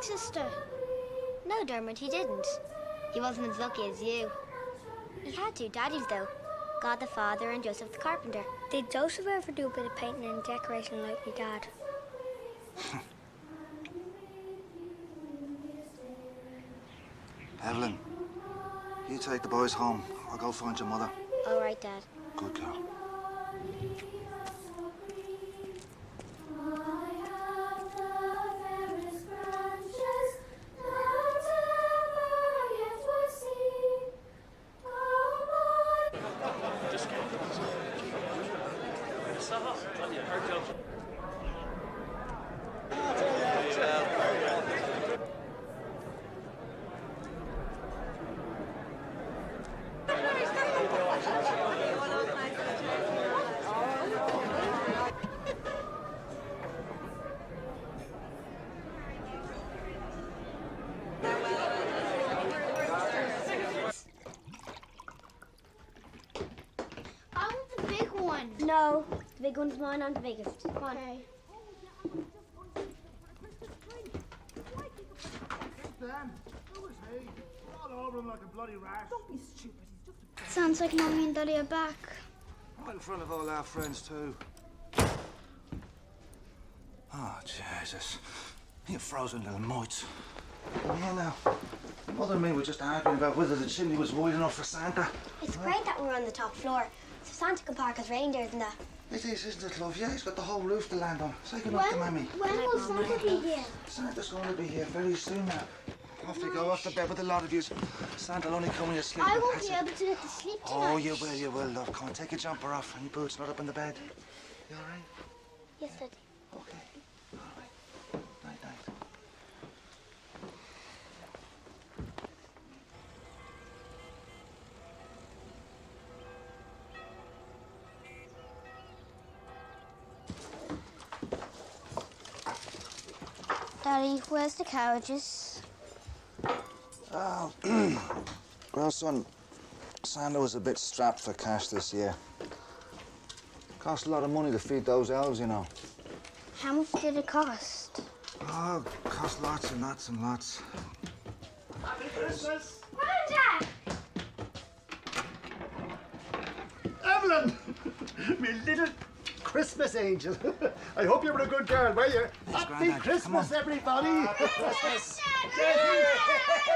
Sister? No, Dermot, he didn't. He wasn't as lucky as you. He had two daddies, though. God the Father and Joseph the Carpenter. Did Joseph ever do a bit of painting and decorating like my dad? Evelyn, you take the boys home. I'll go find your mother. All right, Dad. Good girl. No, the big one's mine, I'm the biggest. Come on. Okay. Ben, who is he? All over him like a bloody rat. Don't be stupid. He's just a... Sounds like Mummy and Daddy are back. Right in front of all our friends, too. Oh, Jesus. You frozen little mites. Come here now. Mother and me were just arguing about whether the chimney was wide enough for Santa. It's great that we're on the top floor, so Santa can park his reindeers and that. It is, isn't it, love? Yeah, he's got the whole roof to land on. Say goodnight to Mammy. When will Santa be here? Santa's going to be here very soon now. Off you go, off to bed with a lot of you. Santa'll only come when you sleep. I won't be able to get to sleep tonight. Oh, you will, love. Come on, take your jumper off and your boots, not up in the bed. You all right? Yes, Daddy. Okay. All right. Night, night. Daddy, where's the carriages? Oh, well, son, Santa was a bit strapped for cash this year. Cost a lot of money to feed those elves, you know. How much did it cost? Oh, cost lots and lots and lots. Happy Christmas! Dad! Evelyn! Me little Christmas, Angel. I hope you were a good girl, were you? Happy Grandad. Christmas, everybody. Christmas.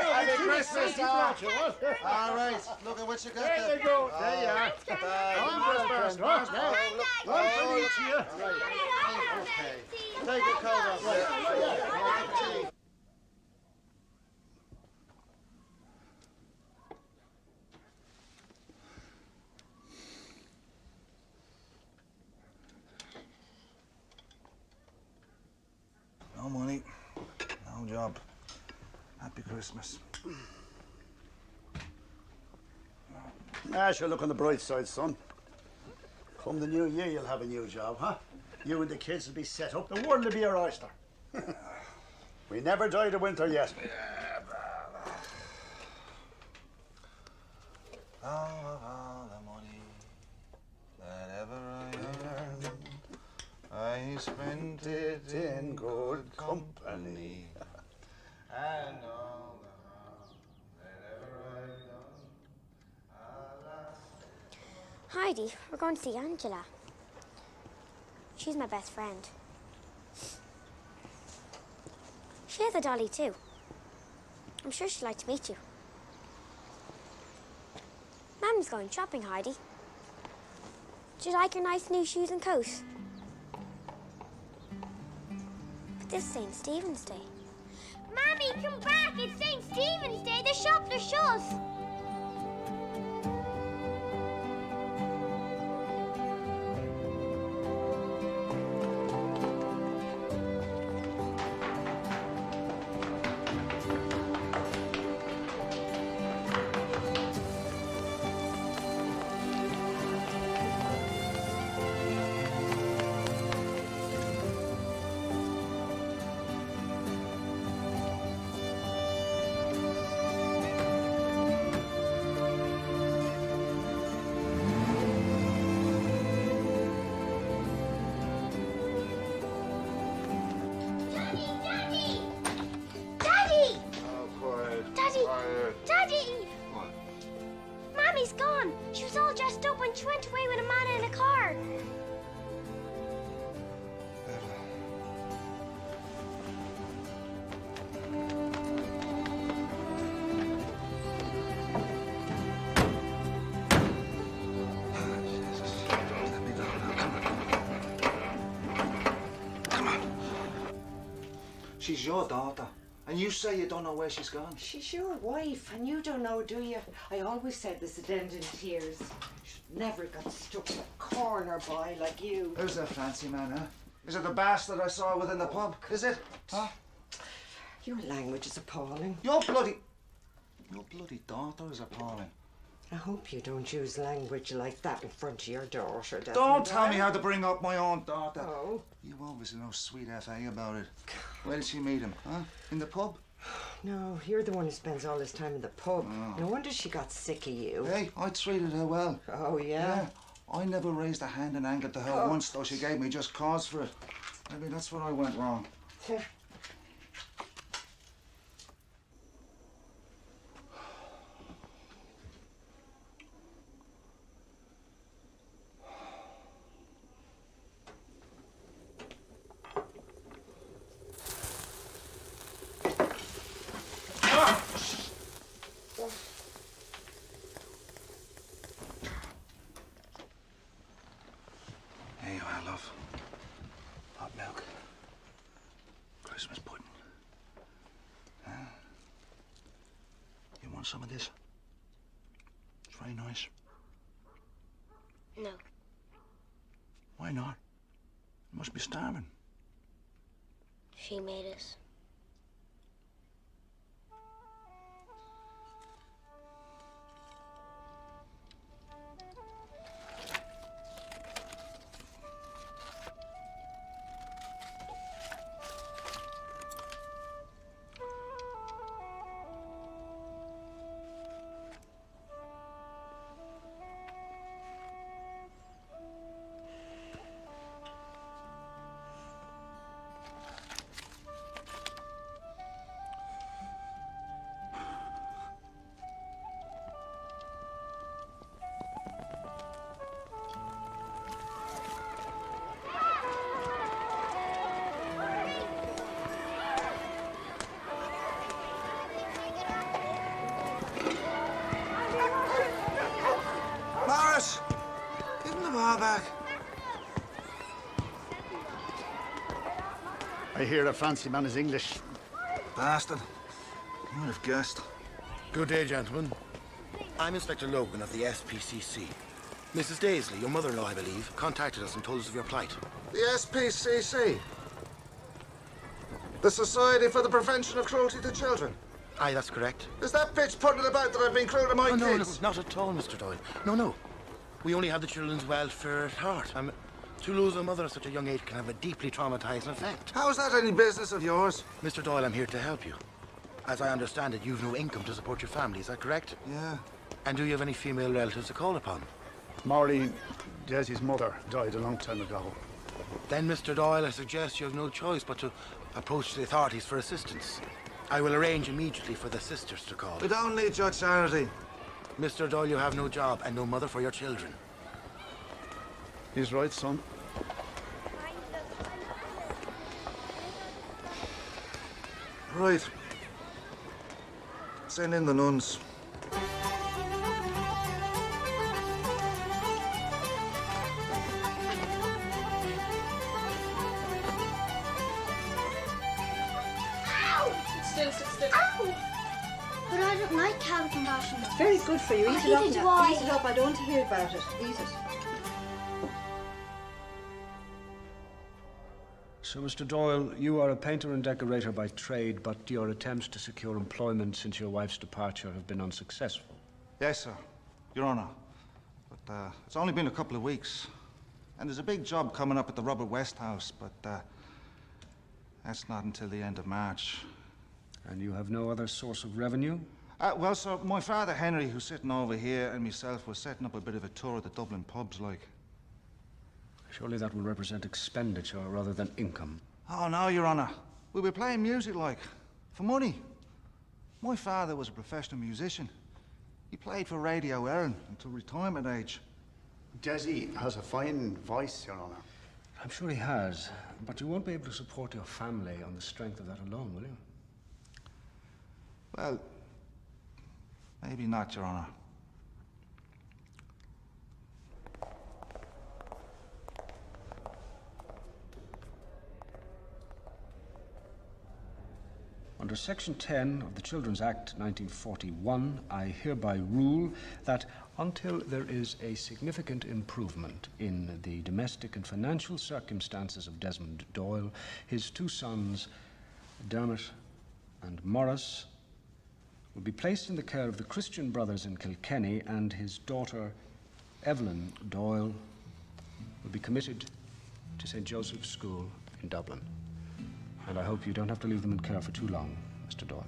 Happy Christmas, all right, look at what you got There you go. There you are. Mars, One for each of you. Okay. Take your coat off. Right. No money, no job. Happy Christmas. Sure, look on the bright side, son. Come the new year, you'll have a new job, huh? You and the kids will be set up. The world will be your oyster. We never died of winter yet. All the money that ever I earned, I spent it in good company. And all the harm that ever I've done, Heidi, we're going to see Angela. She's my best friend. She has a dolly too. I'm sure she'd like to meet you. Mum's going shopping, Heidi. Do you like your nice new shoes and coat? But this is St. Stephen's Day. Mommy, come back! It's St. Stephen's Day. The shops are shut. Mommy's gone. She was all dressed up and she went away with a man in a car. She's your daughter, and you say you don't know where she's gone. She's your wife, and you don't know, do you? I always said this would end in tears. Should never got stuck in a corner boy like you. Who's that fancy man, huh? Is it the bastard I saw within the pub? Is it? Huh? Your language is appalling. Your bloody daughter is appalling. I hope you don't use language like that in front of your daughter. Desmond. Don't tell me how to bring up my own daughter. Oh. You obviously know sweet F.A. about it. Where did she meet him, huh? In the pub? No, you're the one who spends all his time in the pub. No wonder she got sick of you. Hey, I treated her well. Oh, yeah? I never raised a hand in anger to her once, though she gave me just cause for it. Maybe that's where I went wrong. Here you are, love. Hot milk. Christmas pudding. Huh? You want some of this? It's very nice. No. Why not? You must be starving. She made us. I hear the fancy man is English. Bastard. Might have guessed. Good day, gentlemen. I'm Inspector Logan of the SPCC. Mrs. Daisley, your mother-in-law, I believe, contacted us and told us of your plight. The SPCC? The Society for the Prevention of Cruelty to Children? Aye, that's correct. Is that bitch putting it about that I've been cruel to my No, kids? not at all, Mr. Doyle. No. We only have the children's welfare at heart. To lose a mother at such a young age can have a deeply traumatizing effect. How is that any business of yours? Mr. Doyle, I'm here to help you. As I understand it, you've no income to support your family, is that correct? Yeah. And do you have any female relatives to call upon? Maureen, Desi's mother, died a long time ago. Then, Mr. Doyle, I suggest you have no choice but to approach the authorities for assistance. I will arrange immediately for the sisters to call. We don't need your charity. Mr. Doyle, you have no job and no mother for your children. He's right, son. Right. Send in the nuns. Still. Ow! But I don't like cabbage and washing. It's very good for you. Eat it Neither up do now. I. Eat it up. I don't want to hear about it. Eat it. So, Mr. Doyle, you are a painter and decorator by trade, but your attempts to secure employment since your wife's departure have been unsuccessful. Yes, sir. Your Honour. But it's only been a couple of weeks. And there's a big job coming up at the Robert West House, but that's not until the end of March. And you have no other source of revenue? Well, sir, my father Henry, who's sitting over here, and myself was setting up a bit of a tour of the Dublin pubs, like. Surely that will represent expenditure rather than income. Oh, no, Your Honour. We were playing music, like, for money. My father was a professional musician. He played for Radio Erin until retirement age. Desi has a fine voice, Your Honour. I'm sure he has, but you won't be able to support your family on the strength of that alone, will you? Well, maybe not, Your Honour. Under Section 10 of the Children's Act 1941, I hereby rule that until there is a significant improvement in the domestic and financial circumstances of Desmond Doyle, his two sons, Dermot and Morris, will be placed in the care of the Christian Brothers in Kilkenny, and his daughter, Evelyn Doyle, will be committed to St. Joseph's School in Dublin. And I hope you don't have to leave them in care for too long, Mr. Doyle.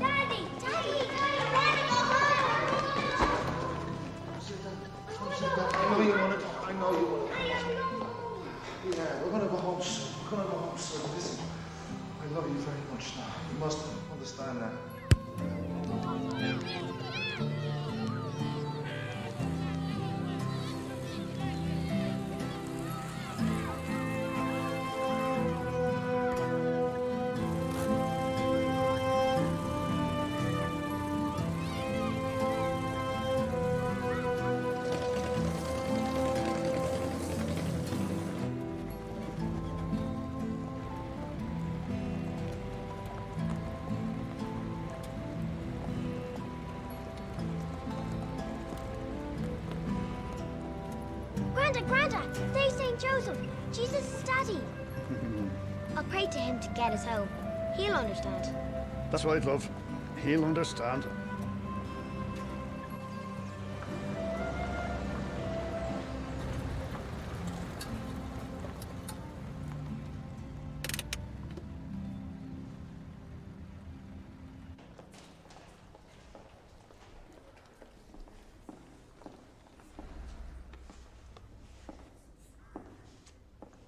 Daddy, I want to go home. I know you want to. I know you want to. Yeah, we're going to go home soon. We're going to go home soon. Listen, I love you very much now. You must understand that. Granda, there's St. Joseph, Jesus' daddy. I'll pray to him to get us home. He'll understand. That's right, love. He'll understand.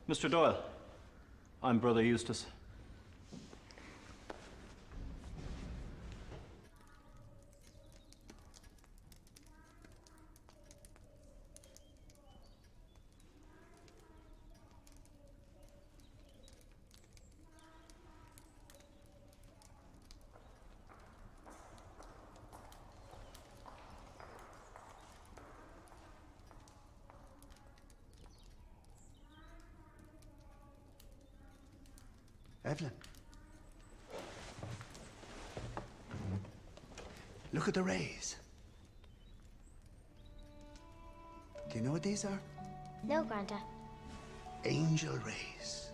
Mr. Doyle, I'm Brother Eustace. Evelyn. Look at the rays. Do you know what these are? No, Granda. Angel rays.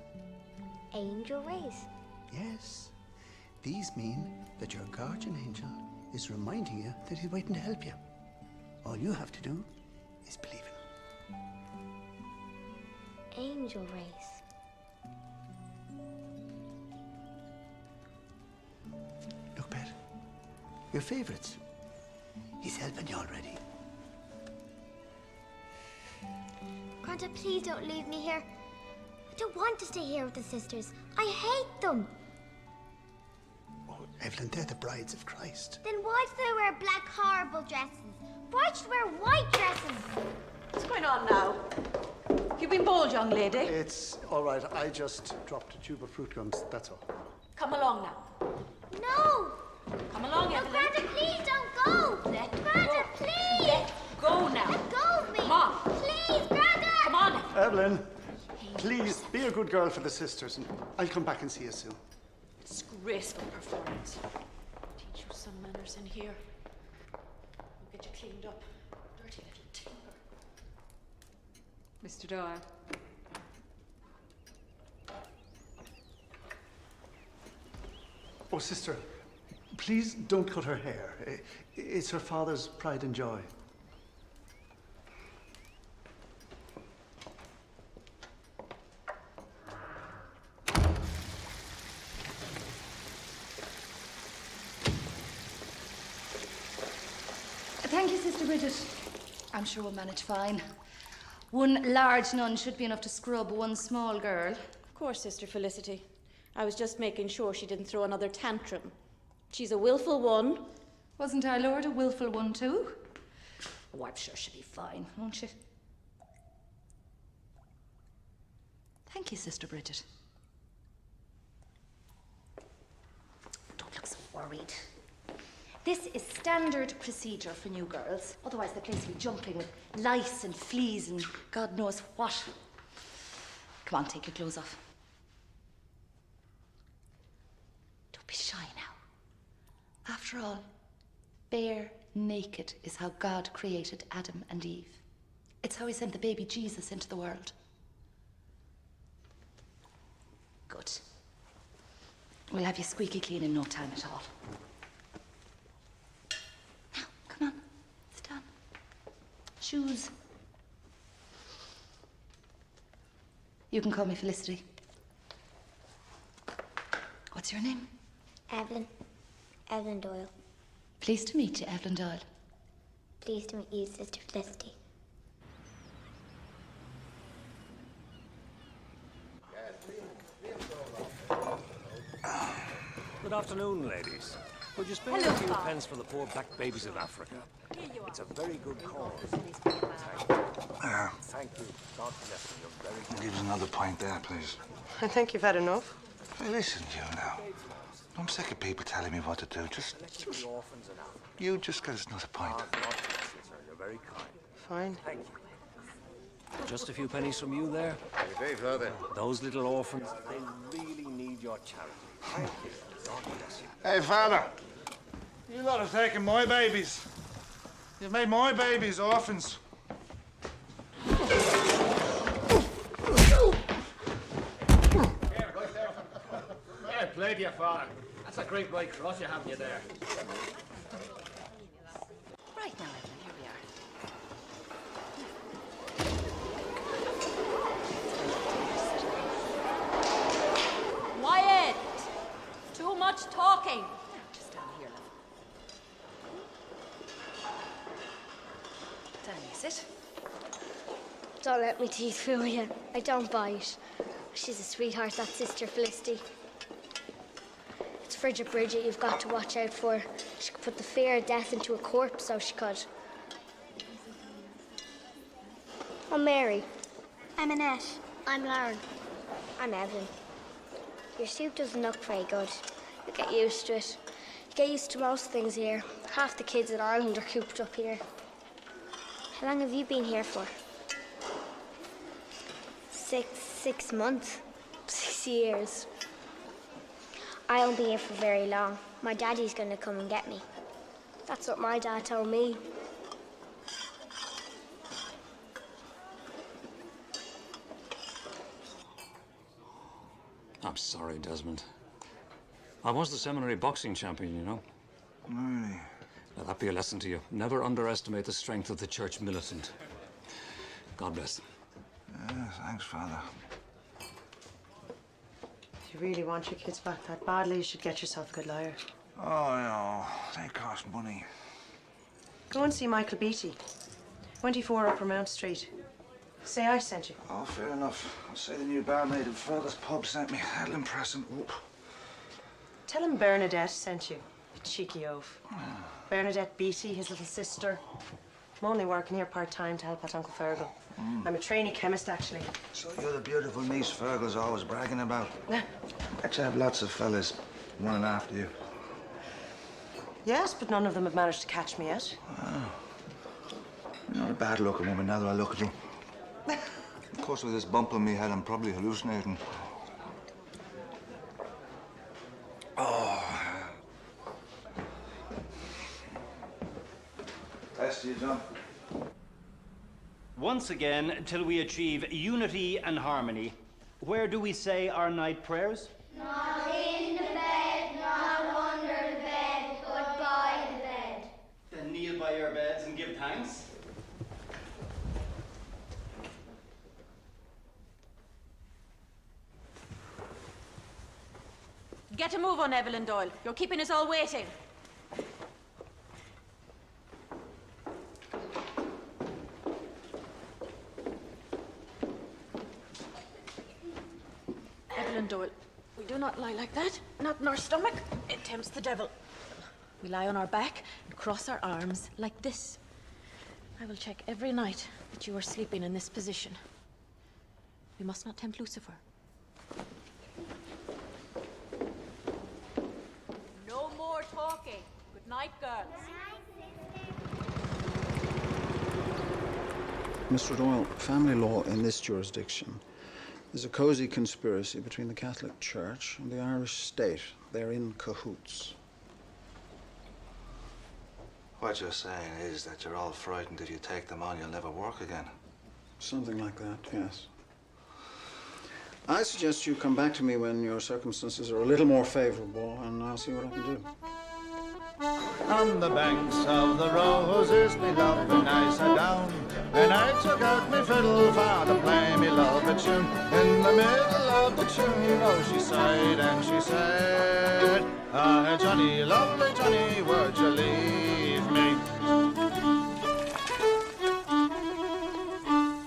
Angel rays. Yes. These mean that your guardian angel is reminding you that he's waiting to help you. All you have to do is believe in him. Angel rays. Look, Pet. Your favourites. He's helping you already. Granda, please don't leave me here. I don't want to stay here with the sisters. I hate them. Oh, Evelyn, they're the brides of Christ. Then why do they wear black, horrible dresses? Why should they wear white dresses? What's going on now? You've been bold, young lady. It's all right. I just dropped a tube of fruit gums, that's all. Come along now. No! Come along, No, Evelyn. Granda, please don't go! Let Granda, go. please! Let go now. Let go of me! Come on. Please, Granda! Come on. Evelyn, please be a good girl for the sisters, and I'll come back and see you soon. Disgraceful performance. Teach you some manners in here. We'll get you cleaned up. Dirty little tinker. Mr. Doyle. Oh, sister, please don't cut her hair. It's her father's pride and joy. Thank you, Sister Bridget. I'm sure we'll manage fine. One large nun should be enough to scrub one small girl. Of course, Sister Felicity. I was just making sure she didn't throw another tantrum. She's a willful one. Wasn't our Lord a willful one too? Oh, I'm sure she'll be fine, won't she? Thank you, Sister Bridget. Don't look so worried. This is standard procedure for new girls. Otherwise, the place will be jumping with lice and fleas and God knows what. Come on, take your clothes off. Don't be shy now. After all, bare naked is how God created Adam and Eve. It's how he sent the baby Jesus into the world. Good. We'll have you squeaky clean in no time at all. Now, come on. Stand. Shoes. You can call me Felicity. What's your name? Evelyn. Evelyn Doyle. Pleased to meet you, Evelyn Doyle. Pleased to meet you, Sister Felicity. Good afternoon, ladies. Could you spare a few pence for the poor black babies of Africa? It's a very good cause. Thank you. God bless you. You're very good. Give us another pint there, please. I think you've had enough. Hey, listen, you now. I'm sick of people telling me what to do. You just get us another pint. God bless you, sir. You're very kind. Fine. Thank you. Just a few pennies from you there. Hey, Father. Those little orphans, they really need your charity. Thank you. God bless you. Hey, Father. You lot have taken my babies. You've made my babies orphans. Fair play to your father. That's a great white cross you have you there. Right now, Evelyn, here we are. Quiet! Too much talking. Just down here, love. Down you sit. Don't let me teeth fool you. I don't bite. She's a sweetheart, that Sister Felicity. It's Frigid Bridget you've got to watch out for. She could put the fear of death into a corpse, so she could. I'm Mary. I'm Annette. I'm Lauren. I'm Evelyn. Your soup doesn't look very good. You get used to it. You get used to most things here. Half the kids in Ireland are cooped up here. How long have you been here for? 6 months. 6 years. I won't be here for very long. My daddy's going to come and get me. That's what my dad told me. I'm sorry, Desmond. I was the seminary boxing champion, you know. Really? Let that be a lesson to you. Never underestimate the strength of the church militant. God bless. Yeah, thanks, Father. If you really want your kids back that badly, you should get yourself a good lawyer. Oh, no. They cost money. Go and see Michael Beattie. 24 Upper Mount Street. Say I sent you. Oh, fair enough. I'll say the new barmaid in Fergus pub sent me. That'll impress him. Oop. Tell him Bernadette sent you. You cheeky oaf. Bernadette Beattie, his little sister. I'm only working here part-time to help out Uncle Fergal. I'm a trainee chemist, actually. So you're the beautiful niece Fergal's always bragging about? Yeah. Bet you have lots of fellas running after you. Yes, but none of them have managed to catch me yet. Oh. You're not a bad-looking woman now that I look at you. Of course, with this bump on me head, I'm probably hallucinating. Oh. Test you, John. Once again, until we achieve unity and harmony, where do we say our night prayers? Not in the bed, not under the bed, but by the bed. Then kneel by your beds and give thanks. Get a move on, Evelyn Doyle. You're keeping us all waiting. Evelyn Doyle, we do not lie like that. Not in our stomach. It tempts the devil. We lie on our back and cross our arms like this. I will check every night that you are sleeping in this position. We must not tempt Lucifer. No more talking. Good night, girls. Mr. Doyle, family law in this jurisdiction is a cosy conspiracy between the Catholic Church and the Irish state. They're in cahoots. What you're saying is that you're all frightened if you take them on, you'll never work again. Something like that, yes. I suggest you come back to me when your circumstances are a little more favorable, and I'll see what I can do. On the banks of the roses, me love and I sat down, and I took out me fiddle for to play me love a tune. In the middle of the tune, oh, she sighed and she said, "Ah, Johnny, lovely Johnny, where'd you leave me?"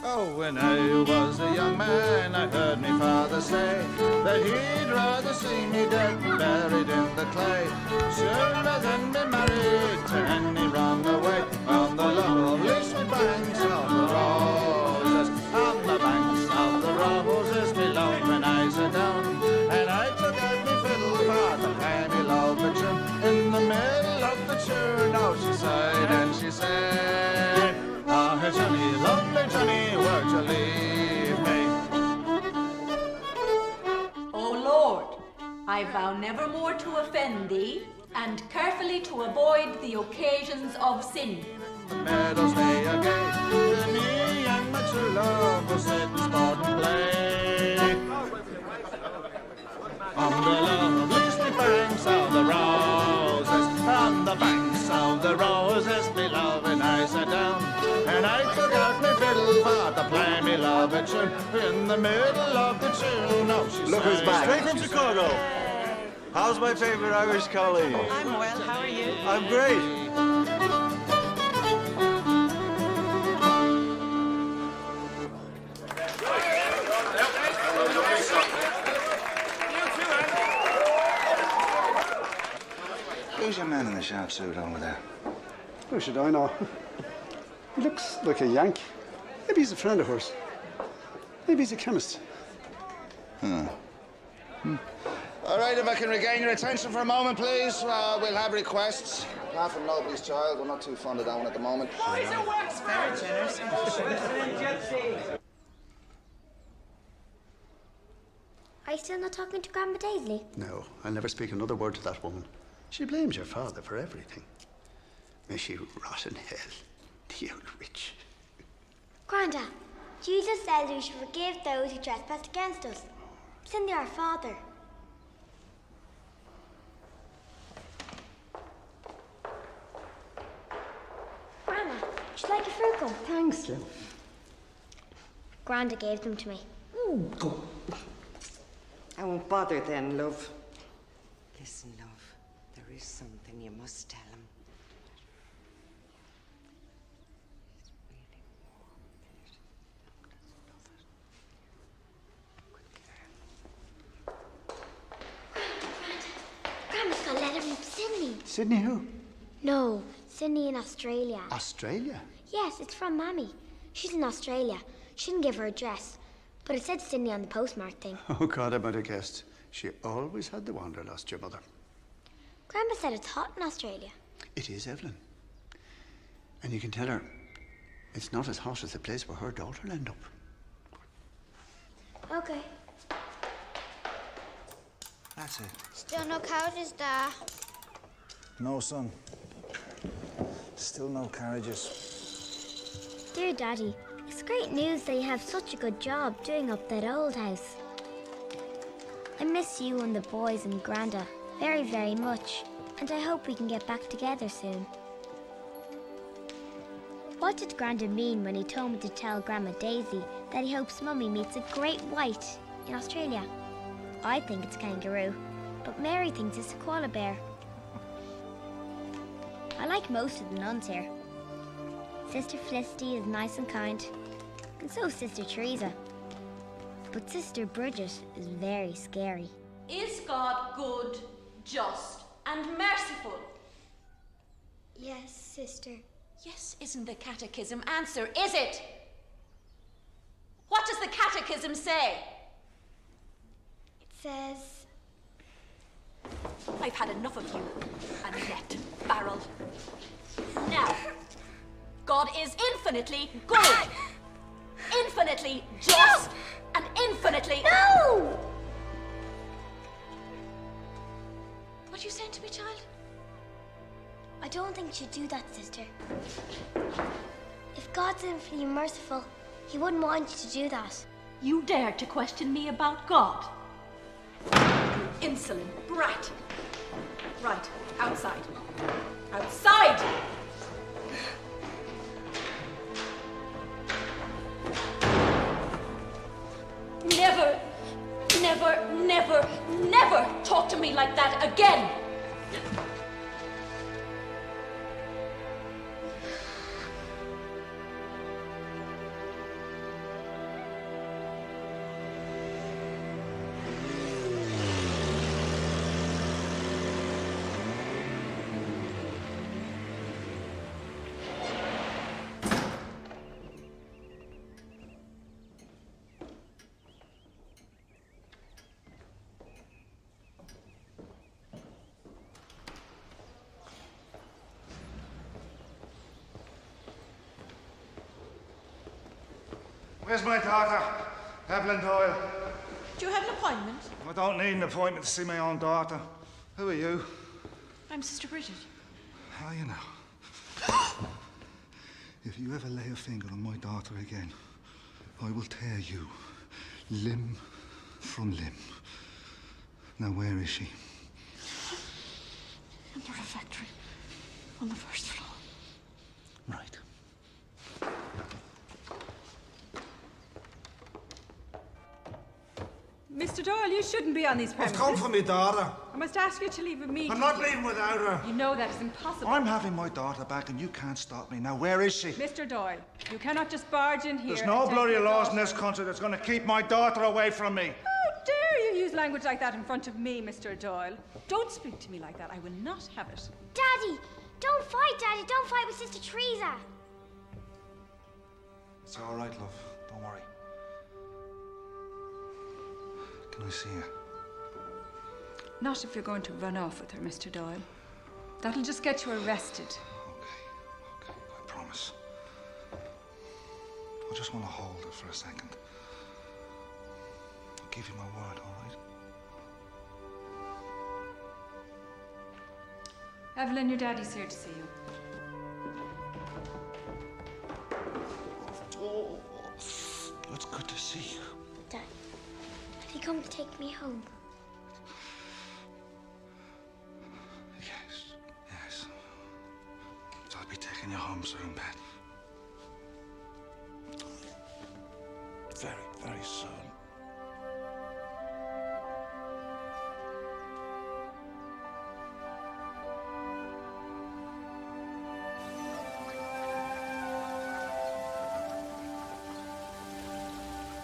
Oh, when I was a young man, I heard me father say that he'd rather see me dead than buried in the clay, sooner than be married to any runaway. On the lovely sweet banks of the roses, on the banks of the roses, me love and I sat down, and I took out me fiddle for to play me love a tune. In the middle of the tune, oh, she sighed and she said, "Ah, Johnny, lovely Johnny, where'd you leave me?" O Lord, I vow never more to offend thee, and carefully to avoid the occasions of sin. The meadows they are gay, and me and my true love will sit and sport and play. On the lovely sweet banks of the roses, on the banks of the roses, me love and I sat down, and I took out my fiddle for to play me love a tune. In the middle of the tune, oh, she Look who's back. straight from Chicago. How's my favorite Irish colleague? I'm well, how are you? I'm great. Who's your man in the sharp suit over there? How should I know? He looks like a Yank. Maybe he's a friend of hers. Maybe he's a chemist. Huh. All right, if I can regain your attention for a moment, please. We'll have requests. Half from nobody's child. We're not too fond of that one at the moment. Very generous. I still not talking to Grandma Daisley? No, I'll never speak another word to that woman. She blames your father for everything. May she rot in hell, the old witch. Granda, Jesus says we should forgive those who trespass against us. It's in our Father. Grandma, would you like a fruit gum? Thanks, love. Granda gave them to me. I won't bother then, love. Listen, love, there is something you must tell him. Grandma's got a letter from Sydney. Sydney who? No, Sydney in Australia. Australia? Yes, it's from Mammy. She's in Australia. She didn't give her address, but it said Sydney on the postmark thing. Oh, God, I might have guessed. She always had the wanderlust, your mother. Grandma said it's hot in Australia. It is, Evelyn. And you can tell her it's not as hot as the place where her daughter will end up. Okay. That's it. Still no carriages there. No, son. Still no carriages. Dear Daddy, it's great news that you have such a good job doing up that old house. I miss you and the boys and Granda very, very much, and I hope we can get back together soon. What did Granda mean when he told me to tell Grandma Daisy that he hopes Mummy meets a great white in Australia? I think it's kangaroo, but Mary thinks it's a koala bear. I like most of the nuns here. Sister Felicity is nice and kind, and so is Sister Teresa. But Sister Bridget is very scary. Is God good, just, and merciful? Yes, Sister. Yes isn't the catechism answer, is it? What does the catechism say? It says... I've had enough of you, Annette Farrell. Now, God is infinitely good, infinitely just, and infinitely... No! What are you saying to me, child? I don't think you should do that, Sister. If God's infinitely merciful, he wouldn't want you to do that. You dare to question me about God? You insolent brat. Right, outside. Outside! Never, never, never, never talk to me like that again! Where's my daughter? Evelyn Doyle. Do you have an appointment? I don't need an appointment to see my own daughter. Who are you? I'm Sister Bridget. How you know? If you ever lay a finger on my daughter again, I will tear you limb from limb. Now, where is she? Under a factory on the first floor. Right. Mr. Doyle, you shouldn't be on these premises. I've come for my daughter. I must ask you to leave immediately. I'm not leaving without her. You know that is impossible. I'm having my daughter back and you can't stop me. Now, where is she? Mr. Doyle, you cannot just barge in here. There's no and take bloody your laws daughter. in this country that's going to keep my daughter away from me. How dare you use language like that in front of me, Mr. Doyle? Don't speak to me like that. I will not have it. Daddy! Don't fight, Daddy! Don't fight with Sister Teresa! It's all right, love. Don't worry. Can I see her? Not if you're going to run off with her, Mr. Doyle. That'll just get you arrested. Okay, I promise. I just want to hold her for a second. I'll give you my word, all right? Evelyn, your daddy's here to see you. Oh, it's good to see you. Dad, have you come to take me home? Yes. So I'll be taking you home soon, Ben. Very, very soon.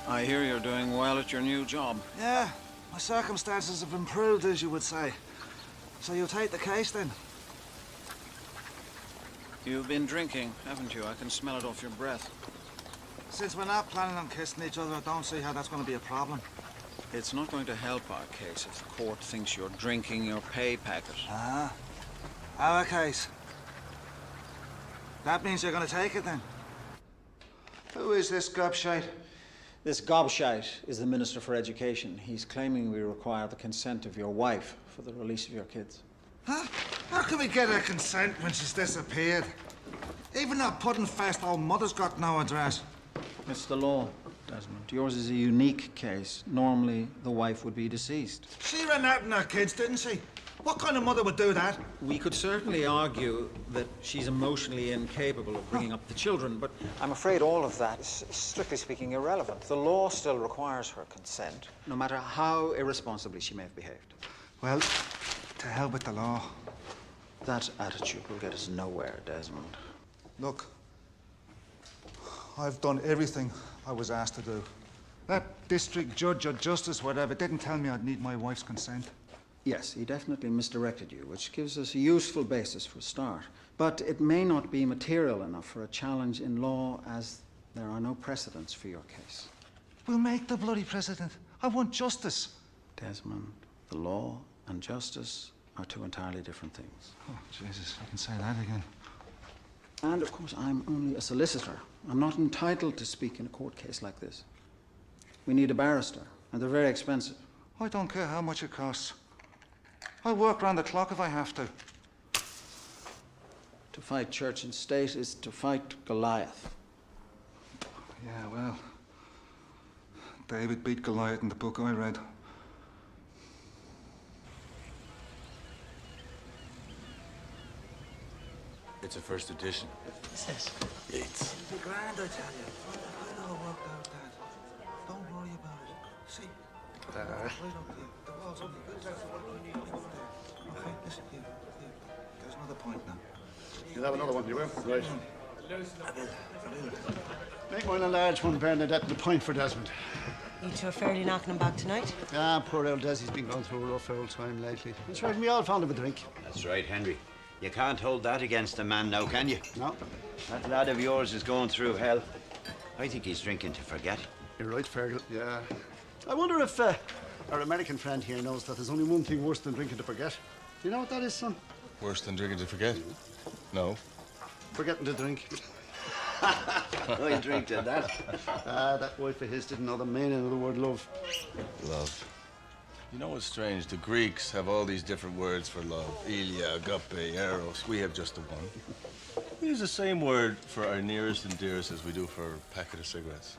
I hear you're doing well at your new job. Yeah, my circumstances have improved, as you would say. So you'll take the case, then? You've been drinking, haven't you? I can smell it off your breath. Since we're not planning on kissing each other, I don't see how that's going to be a problem. It's not going to help our case if the court thinks you're drinking your pay packet. Ah, our case. That means you're going to take it, then? Who is this gobshite? This gobshite is the Minister for Education. He's claiming we require the consent of your wife for the release of your kids. Huh? How can we get her consent when she's disappeared? Even that pudding-faced old mother's got no address. It's the law, Desmond. Yours is a unique case. Normally, the wife would be deceased. She ran out on her kids, didn't she? What kind of mother would do that? We could certainly argue that she's emotionally incapable of bringing up the children, but I'm afraid all of that is, strictly speaking, irrelevant. The law still requires her consent, no matter how irresponsibly she may have behaved. Well, to hell with the law. That attitude will get us nowhere, Desmond. Look, I've done everything I was asked to do. That district judge or justice, whatever, didn't tell me I'd need my wife's consent. Yes, he definitely misdirected you, which gives us a useful basis for a start. But it may not be material enough for a challenge in law, as there are no precedents for your case. We'll make the bloody precedent. I want justice. Desmond, the law and justice are two entirely different things. Oh, Jesus, I can say that again. And, of course, I'm only a solicitor. I'm not entitled to speak in a court case like this. We need a barrister, and they're very expensive. I don't care how much it costs. I'll work round the clock if I have to. To fight church and state is to fight Goliath. Yeah, well, David beat Goliath in the book I read. It's a first edition. What's this? It's. It'll be grand, I tell you. I'll all work out, Dad. Don't worry about it. See? Right up here. The wall's only good. Okay, listen, here. There's another point now. You'll have another one, you will? Right. I will. Make mine a large one, Bernadette, and a point for Desmond. You two are fairly knocking him back tonight. Ah, poor old Desi's been going through a rough old time lately. That's right, we all found him a drink. That's right, Henry. You can't hold that against a man now, can you? No. That lad of yours is going through hell. I think he's drinking to forget. You're right, Fergal. Yeah. I wonder if our American friend here knows that there's only one thing worse than drinking to forget. Do you know what that is, son? Worse than drinking to forget? No. Forgetting to drink. I'll drink to that. That wife of his didn't know the meaning of the word love. Love. You know what's strange? The Greeks have all these different words for love. Ilia, agape, eros. We have just the one. We use the same word for our nearest and dearest as we do for a packet of cigarettes.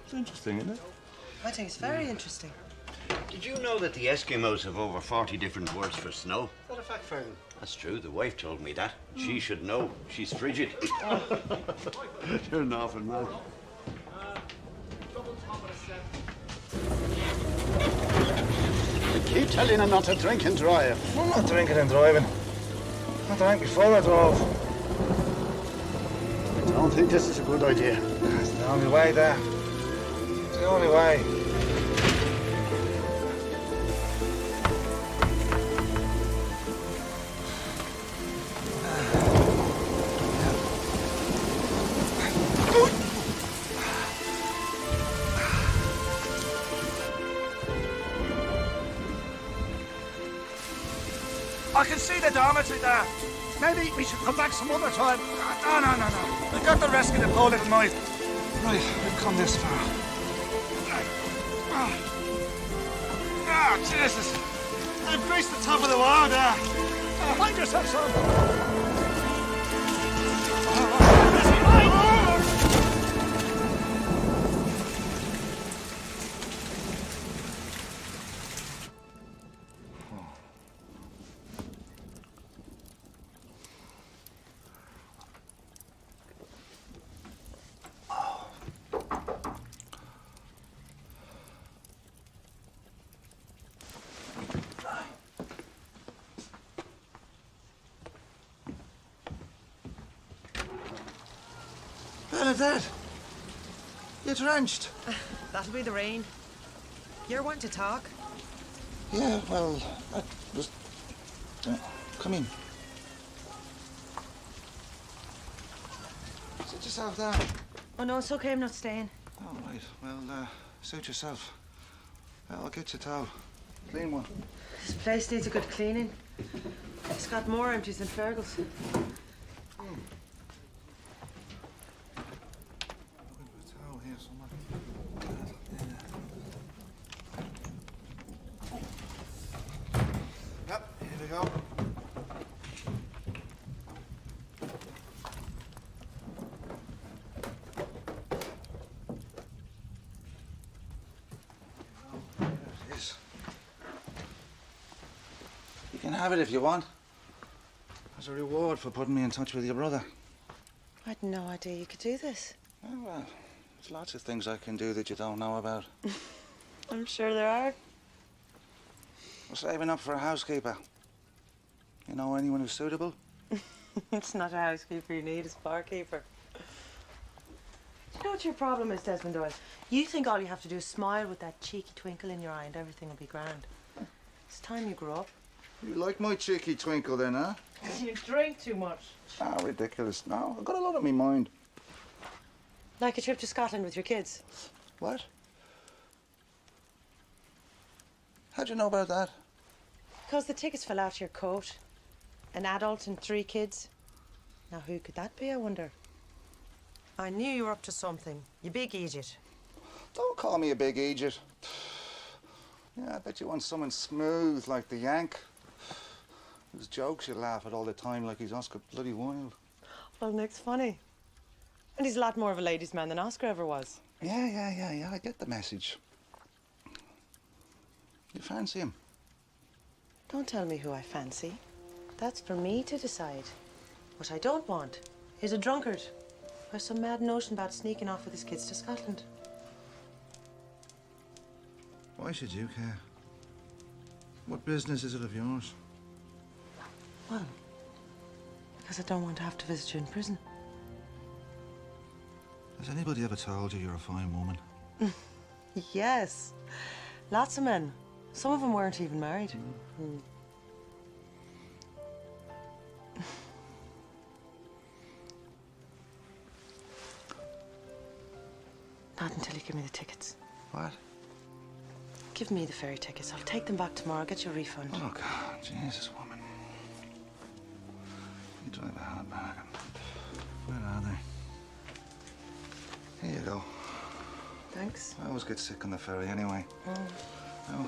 It's interesting, isn't it? I think it's very interesting. Did you know that the Eskimos have over 40 different words for snow? Is that a fact, Fergal? That's true. The wife told me that. She should know. She's frigid. You're an awful man. I keep telling him not to drink and drive. I'm not drinking and driving. I drank before I drove. I don't think this is a good idea. It's the only way, Dad. It's the only way. I can see the dormitory there. Maybe we should come back some other time. No. We've got the rescue to pull it night. Right, we've come this far. Jesus. I've reached the top of the wall there. Mind yourself, son! Bernadette! You're drenched. That'll be the rain. You're one to talk. Yeah, well, I was... come in. Sit yourself down. Oh, no, it's okay. I'm not staying. All right. Well, suit yourself. I'll get you a towel. Clean one. This place needs a good cleaning. It's got more empties than Fergal's. Yep, here we go. There it is. You can have it if you want. As a reward for putting me in touch with your brother. I had no idea you could do this. Oh, well, there's lots of things I can do that you don't know about. I'm sure there are. We're saving up for a housekeeper. You know anyone who's suitable? It's not a housekeeper you need, it's a barkeeper. Do you know what your problem is, Desmond Doyle? You think all you have to do is smile with that cheeky twinkle in your eye and everything will be grand. It's time you grew up. You like my cheeky twinkle then, huh? You drink too much. Ah, ridiculous. No, I've got a lot on my mind. Like a trip to Scotland with your kids. What? How'd you know about that? Because the tickets fell out your coat. An adult and 3 kids. Now, who could that be, I wonder? I knew you were up to something. You big idiot. Don't call me a big idiot. Yeah, I bet you want someone smooth like the Yank. His jokes you laugh at all the time like he's Oscar bloody Wilde. Well, Nick's funny. And he's a lot more of a ladies' man than Oscar ever was. Yeah, I get the message. You fancy him? Don't tell me who I fancy. That's for me to decide. What I don't want is a drunkard who has some mad notion about sneaking off with his kids to Scotland. Why should you care? What business is it of yours? Well, because I don't want to have to visit you in prison. Has anybody ever told you you're a fine woman? Yes. Lots of men. Some of them weren't even married. Not until you give me the tickets. What? Give me the ferry tickets. I'll take them back tomorrow. I'll get you a refund. Oh, God. Jesus, woman. You drive a hard bargain. Where are they? Here you go. Thanks. I always get sick on the ferry anyway. No.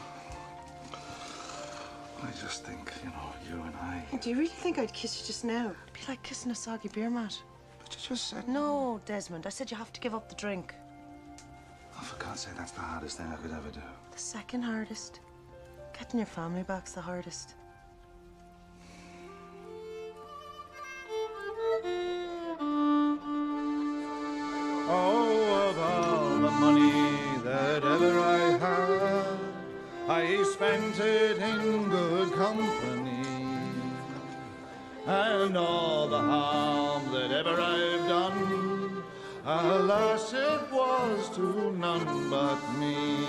I just think, you know, you and I... Do you really think I'd kiss you just now? It'd be like kissing a soggy beer mat. But you just said... No, Desmond. I said you have to give up the drink. Oh, for God's sake, that's the hardest thing I could ever do. The second hardest. Getting your family back's the hardest. Oh, of all the money that ever I had, I spent it in good company. And all the harm that ever I've done, alas, it was to none but me.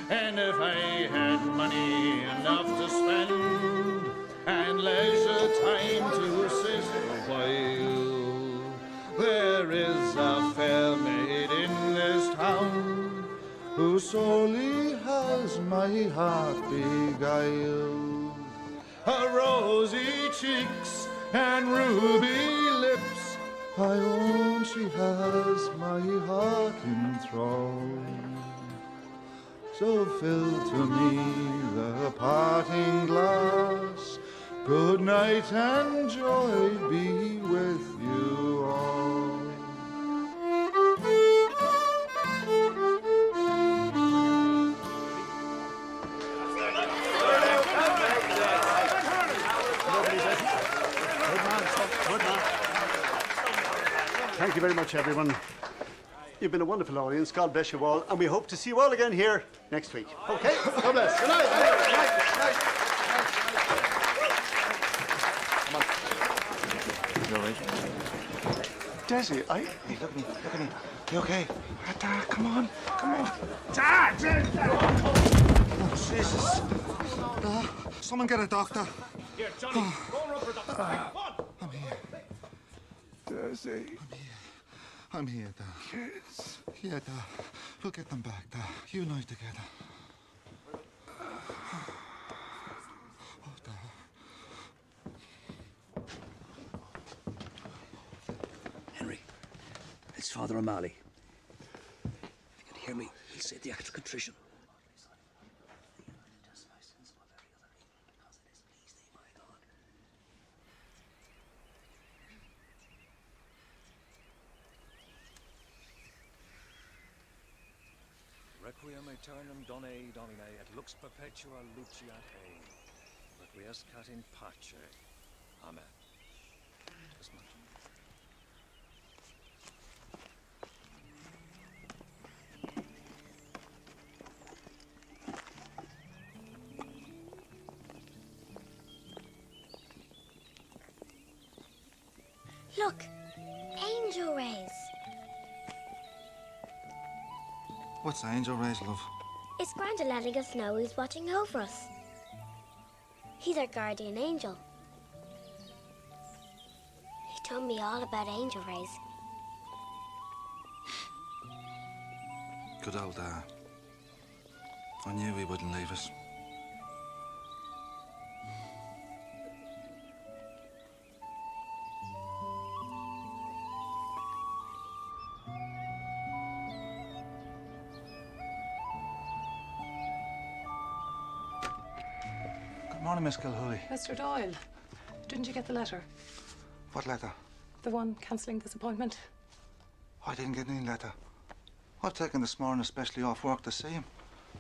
And if I had money enough to spend, and leisure time to sit a while, there is a fair maid in this town who sorely has my heart beguiled. Her rosy cheeks and ruby lips, I own she has my heart enthralled. So fill to me the parting glass, Good night and joy be with you all. Thank you very much, everyone. You've been a wonderful audience. God bless you all. And we hope to see you all again here next week. Okay? God bless. Good night. Good night. You all right? Desi, Hey, look at me. You okay? Dad, come on. Dad! Oh, Jesus. Someone get a doctor. Here, Johnny, go and run for a doctor. Come on. I'm here. Desi. I'm here, Dad. Kids. Yeah, Dad. We'll get them back, Dad. You and I together. Oh, Dad. Henry, it's Father O'Malley. If you can hear me, he'll say the act of contrition. Requiem aeternam Done Domine et lux perpetua luciat eim. Requiescat in pace. Amen. Desmond. Look, angel rays. What's angel rays, love? It's Granda letting us know he's watching over us. He's our guardian angel. He told me all about angel rays. Good old Dad. I knew he wouldn't leave us. Good morning, Miss Gilhooly. Mr. Doyle, didn't you get the letter? What letter? The one cancelling this appointment? I didn't get any letter. I've taken this morning especially off work to see him.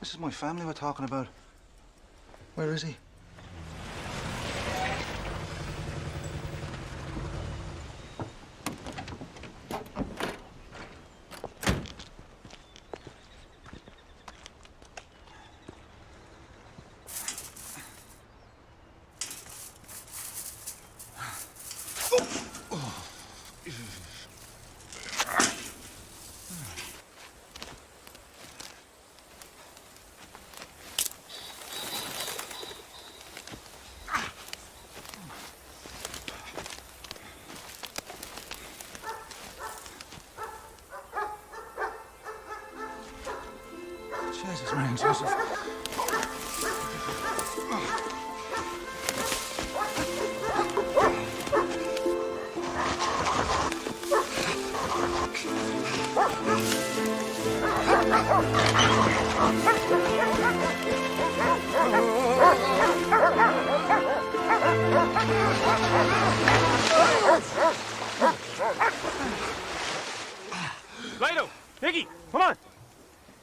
This is my family we're talking about. Where is he? Jesus, man, Joseph. Lido! Piggy, come on!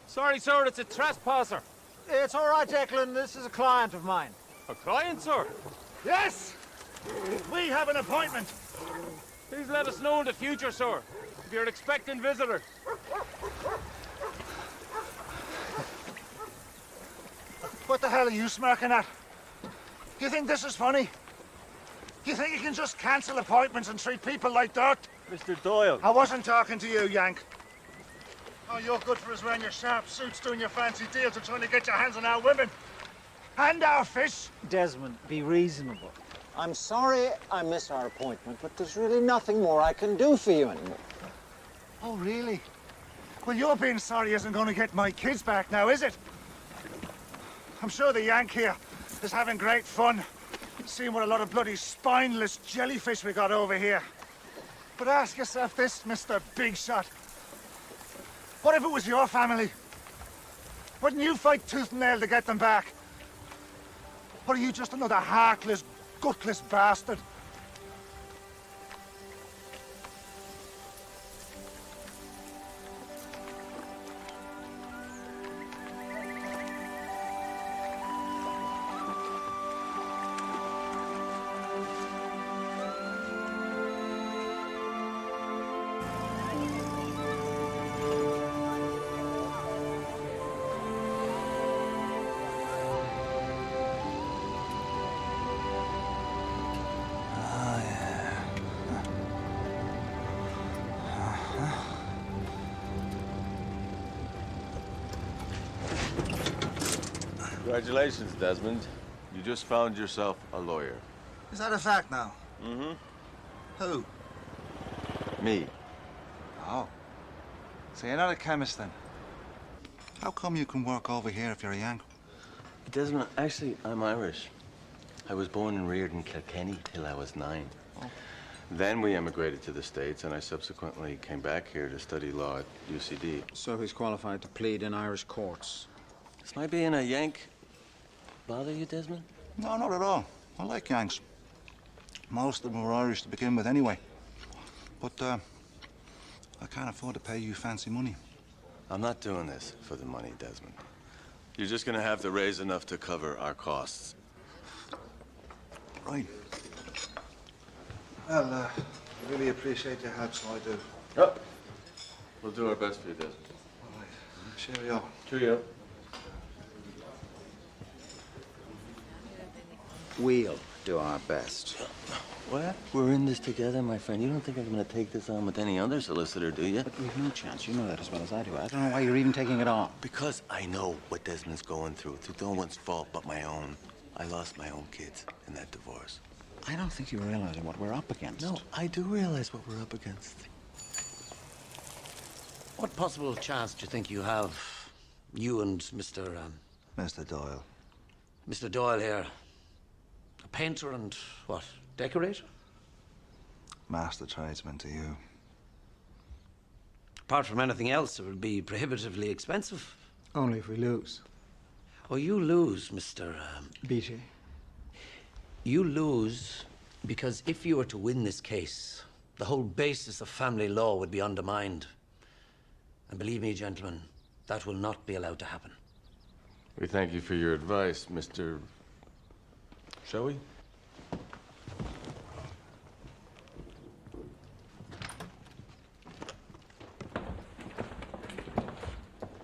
Sorry, sir, it's a trespasser. It's all right, Evelyn. This is a client of mine. A client, sir? Yes! We have an appointment. Please let us know in the future, sir, if you're an expecting visitor. What the hell are you smirking at? You think this is funny? You think you can just cancel appointments and treat people like dirt? Mr. Doyle. I wasn't talking to you, Yank. Oh, you're good for us wearing your sharp suits, doing your fancy deals and trying to get your hands on our women. And our fish. Desmond, be reasonable. I'm sorry I missed our appointment, but there's really nothing more I can do for you anymore. Oh, really? Well, your being sorry isn't going to get my kids back now, is it? I'm sure the Yank here is having great fun, seeing what a lot of bloody spineless jellyfish we got over here. But ask yourself this, Mr. Big Shot. What if it was your family? Wouldn't you fight tooth and nail to get them back? Or are you just another heartless, gutless bastard. Congratulations, Desmond. You just found yourself a lawyer. Is that a fact now? Mm-hmm. Who? Me. Oh. So you're not a chemist then? How come you can work over here if you're a Yank? Desmond, actually, I'm Irish. I was born and reared in Kilkenny till I was 9. Oh. Then we emigrated to the States, and I subsequently came back here to study law at UCD. So he's qualified to plead in Irish courts. Is my being a Yank bother you, Desmond? No, not at all. I like Yanks. Most of them were Irish to begin with anyway. But, I can't afford to pay you fancy money. I'm not doing this for the money, Desmond. You're just gonna have to raise enough to cover our costs. Right. Well, I really appreciate your help, so I do. Yep. We'll do our best for you, Desmond. All right. Cheerio. Cheerio. We'll do our best. What? We're in this together, my friend. You don't think I'm gonna take this on with any other solicitor, do you? But we've no chance. You know that as well as I do. I don't know why you're even taking it on. Because I know what Desmond's going through no one's fault but my own. I lost my own kids in that divorce. I don't think you realize what we're up against. No, I do realize what we're up against. What possible chance do you think you have, you and Mr. Mr. Doyle. Mr. Doyle here? A painter and, what, decorator? Master tradesman to you. Apart from anything else, it would be prohibitively expensive. Only if we lose. Oh, you lose, Mr. Beatty. You lose because if you were to win this case, the whole basis of family law would be undermined. And believe me, gentlemen, that will not be allowed to happen. We thank you for your advice, Mr. Shall we?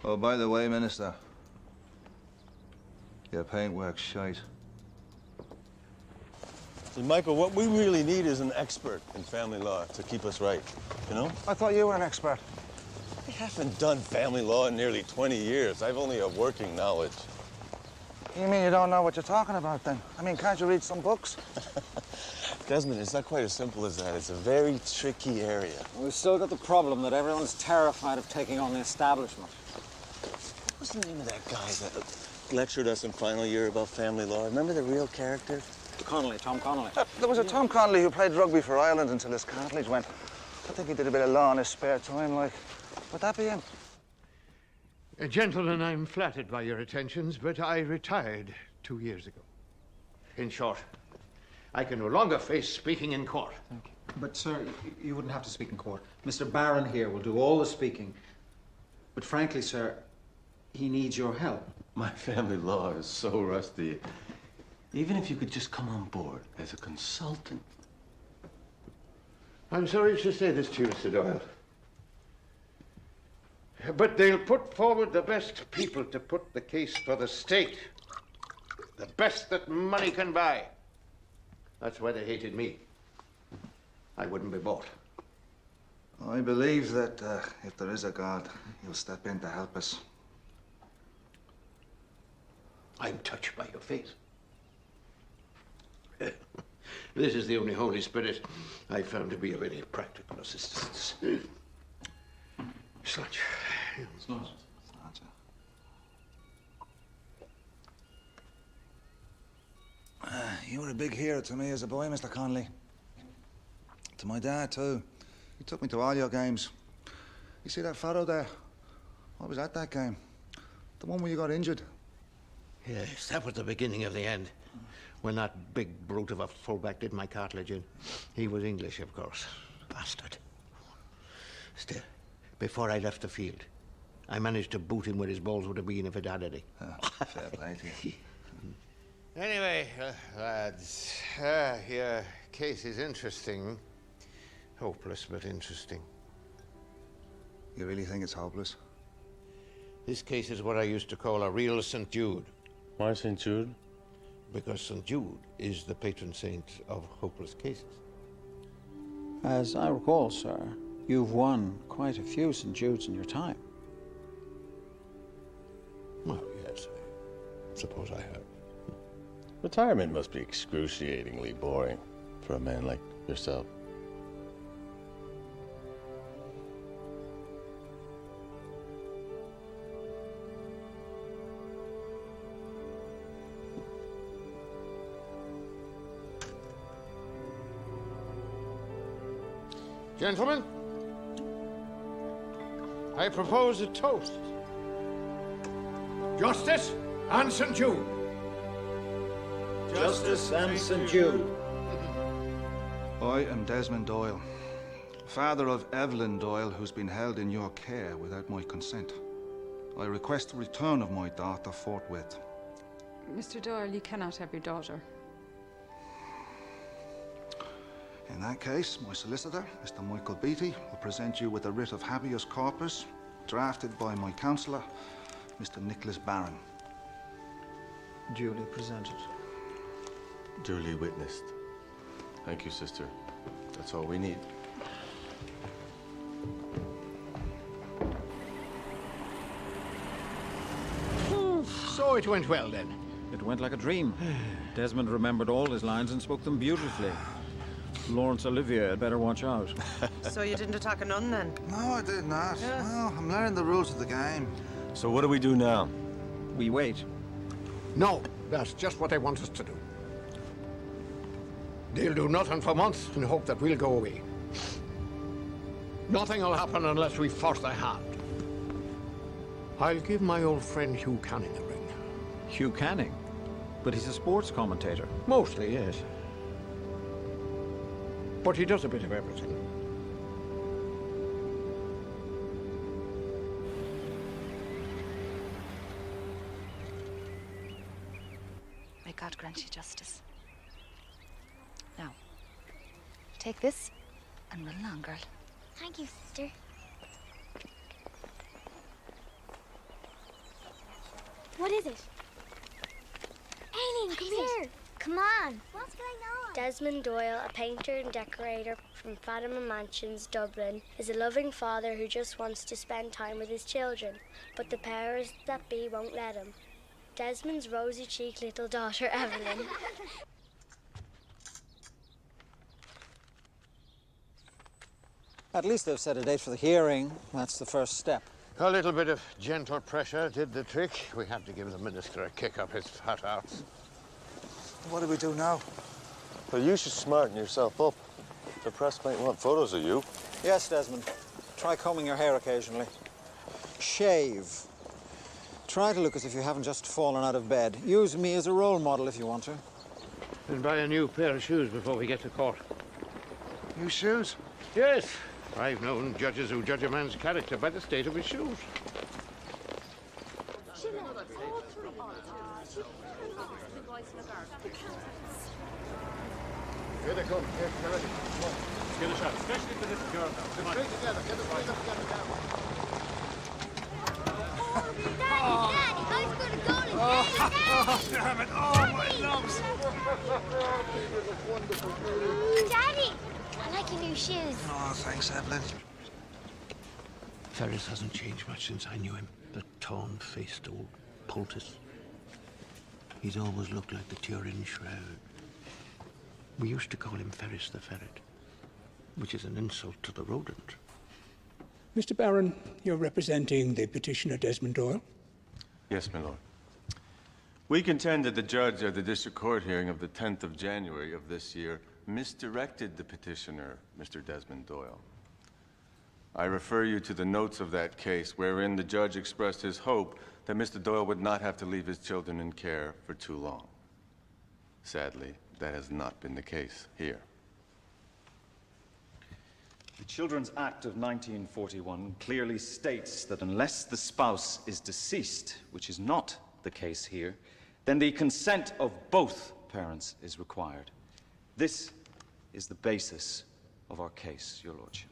Oh, by the way, Minister, your paintwork's shite. See, Michael, what we really need is an expert in family law to keep us right, you know? I thought you were an expert. I haven't done family law in nearly 20 years. I've only a working knowledge. You mean you don't know what you're talking about, then? I mean, can't you read some books? Desmond, it's not quite as simple as that. It's a very tricky area. We've still got the problem that everyone's terrified of taking on the establishment. What's the name of that guy that lectured us in final year about family law? Remember the real character? Connolly, Tom Connolly. There was a Tom Connolly who played rugby for Ireland until his cartilage went. I think he did a bit of law in his spare time, like. Would that be him? Gentlemen, I'm flattered by your attentions, but I retired 2 years ago. In short, I can no longer face speaking in court. Thank you. But, sir, you wouldn't have to speak in court. Mr. Barron here will do all the speaking. But frankly, sir, he needs your help. My family law is so rusty. Even if you could just come on board as a consultant. I'm sorry to say this to you, Mr. Doyle. But they'll put forward the best people to put the case for the state. The best that money can buy. That's why they hated me. I wouldn't be bought. I believe that if there is a God, he'll step in to help us. I'm touched by your faith. This is the only Holy Spirit I found to be of any practical assistance. Such. You were a big hero to me as a boy, Mr. Connolly. To my dad, too. He took me to all your games. You see that photo there? I was at that game. The one where you got injured. Yes, that was the beginning of the end. when that big brute of a fullback did my cartilage in. He was English, of course. Bastard. Still, before I left the field, I managed to boot him where his balls would have been if it had any. Fair play to you. Anyway, lads, your case is interesting. Hopeless, but interesting. You really think it's hopeless? This case is what I used to call a real St. Jude. Why St. Jude? Because St. Jude is the patron saint of hopeless cases. As I recall, sir, you've won quite a few St. Judes in your time. Well, yes, I suppose I have. Retirement must be excruciatingly boring for a man like yourself. Gentlemen, I propose a toast. Justice and St. Jude. Justice and St. Jude. I am Desmond Doyle, father of Evelyn Doyle, who's been held in your care without my consent. I request the return of my daughter forthwith. Mr. Doyle, you cannot have your daughter. In that case, my solicitor, Mr. Michael Beattie, will present you with a writ of habeas corpus drafted by my counsellor, Mr. Nicholas Barron. Duly presented. Duly witnessed. Thank you, sister. That's all we need. So it went well, then? It went like a dream. Desmond remembered all his lines and spoke them beautifully. Laurence Olivier had better watch out. So you didn't attack a nun, then? No, I did not. Well, I'm learning the rules of the game. So what do we do now? We wait. No, that's just what they want us to do. They'll do nothing for months and hope that we'll go away. Nothing will happen unless we force their hand. I'll give my old friend Hugh Canning a ring. Hugh Canning? But he's a sports commentator. Mostly, yes. But he does a bit of everything. May God grant you justice. Now, take this and run along, girl. Thank you, sister. What is it? Aidan, come here. Come on. What's going on? Desmond Doyle, a painter and decorator from Fatima Mansions, Dublin, is a loving father who just wants to spend time with his children, but the powers that be won't let him. Desmond's rosy-cheeked little daughter, Evelyn. At least they've set a date for the hearing. That's the first step. A little bit of gentle pressure did the trick. We had to give the minister a kick up his fat arse. What do we do now? Well, you should smarten yourself up. The press might want photos of you. Yes, Desmond. Try combing your hair occasionally. Shave. Try to look as if you haven't just fallen out of bed. Use me as a role model if you want to. And buy a new pair of shoes before we get to court. New shoes? Yes. I've known judges who judge a man's character by the state of his shoes. Here they come. Here, get ready. Come on. Let's get a shot, especially the little girl now. Come on. Straight together. Get the together now. Daddy, I scored a goal in Damn it. Oh, my lumps. Daddy, I like your new shoes. Oh, thanks, Evelyn. Ferris hasn't changed much since I knew him. The tawny-faced old poultice. He's always looked like the Turin Shroud. We used to call him Ferris the Ferret, which is an insult to the rodent. Mr. Barron, you're representing the petitioner Desmond Doyle? Yes, my lord. We contend that the judge at the district court hearing of the 10th of January of this year misdirected the petitioner, Mr. Desmond Doyle. I refer you to the notes of that case, wherein the judge expressed his hope that Mr. Doyle would not have to leave his children in care for too long. Sadly, that has not been the case here. The Children's Act of 1941 clearly states that unless the spouse is deceased, which is not the case here, then the consent of both parents is required. This is the basis of our case, Your Lordship.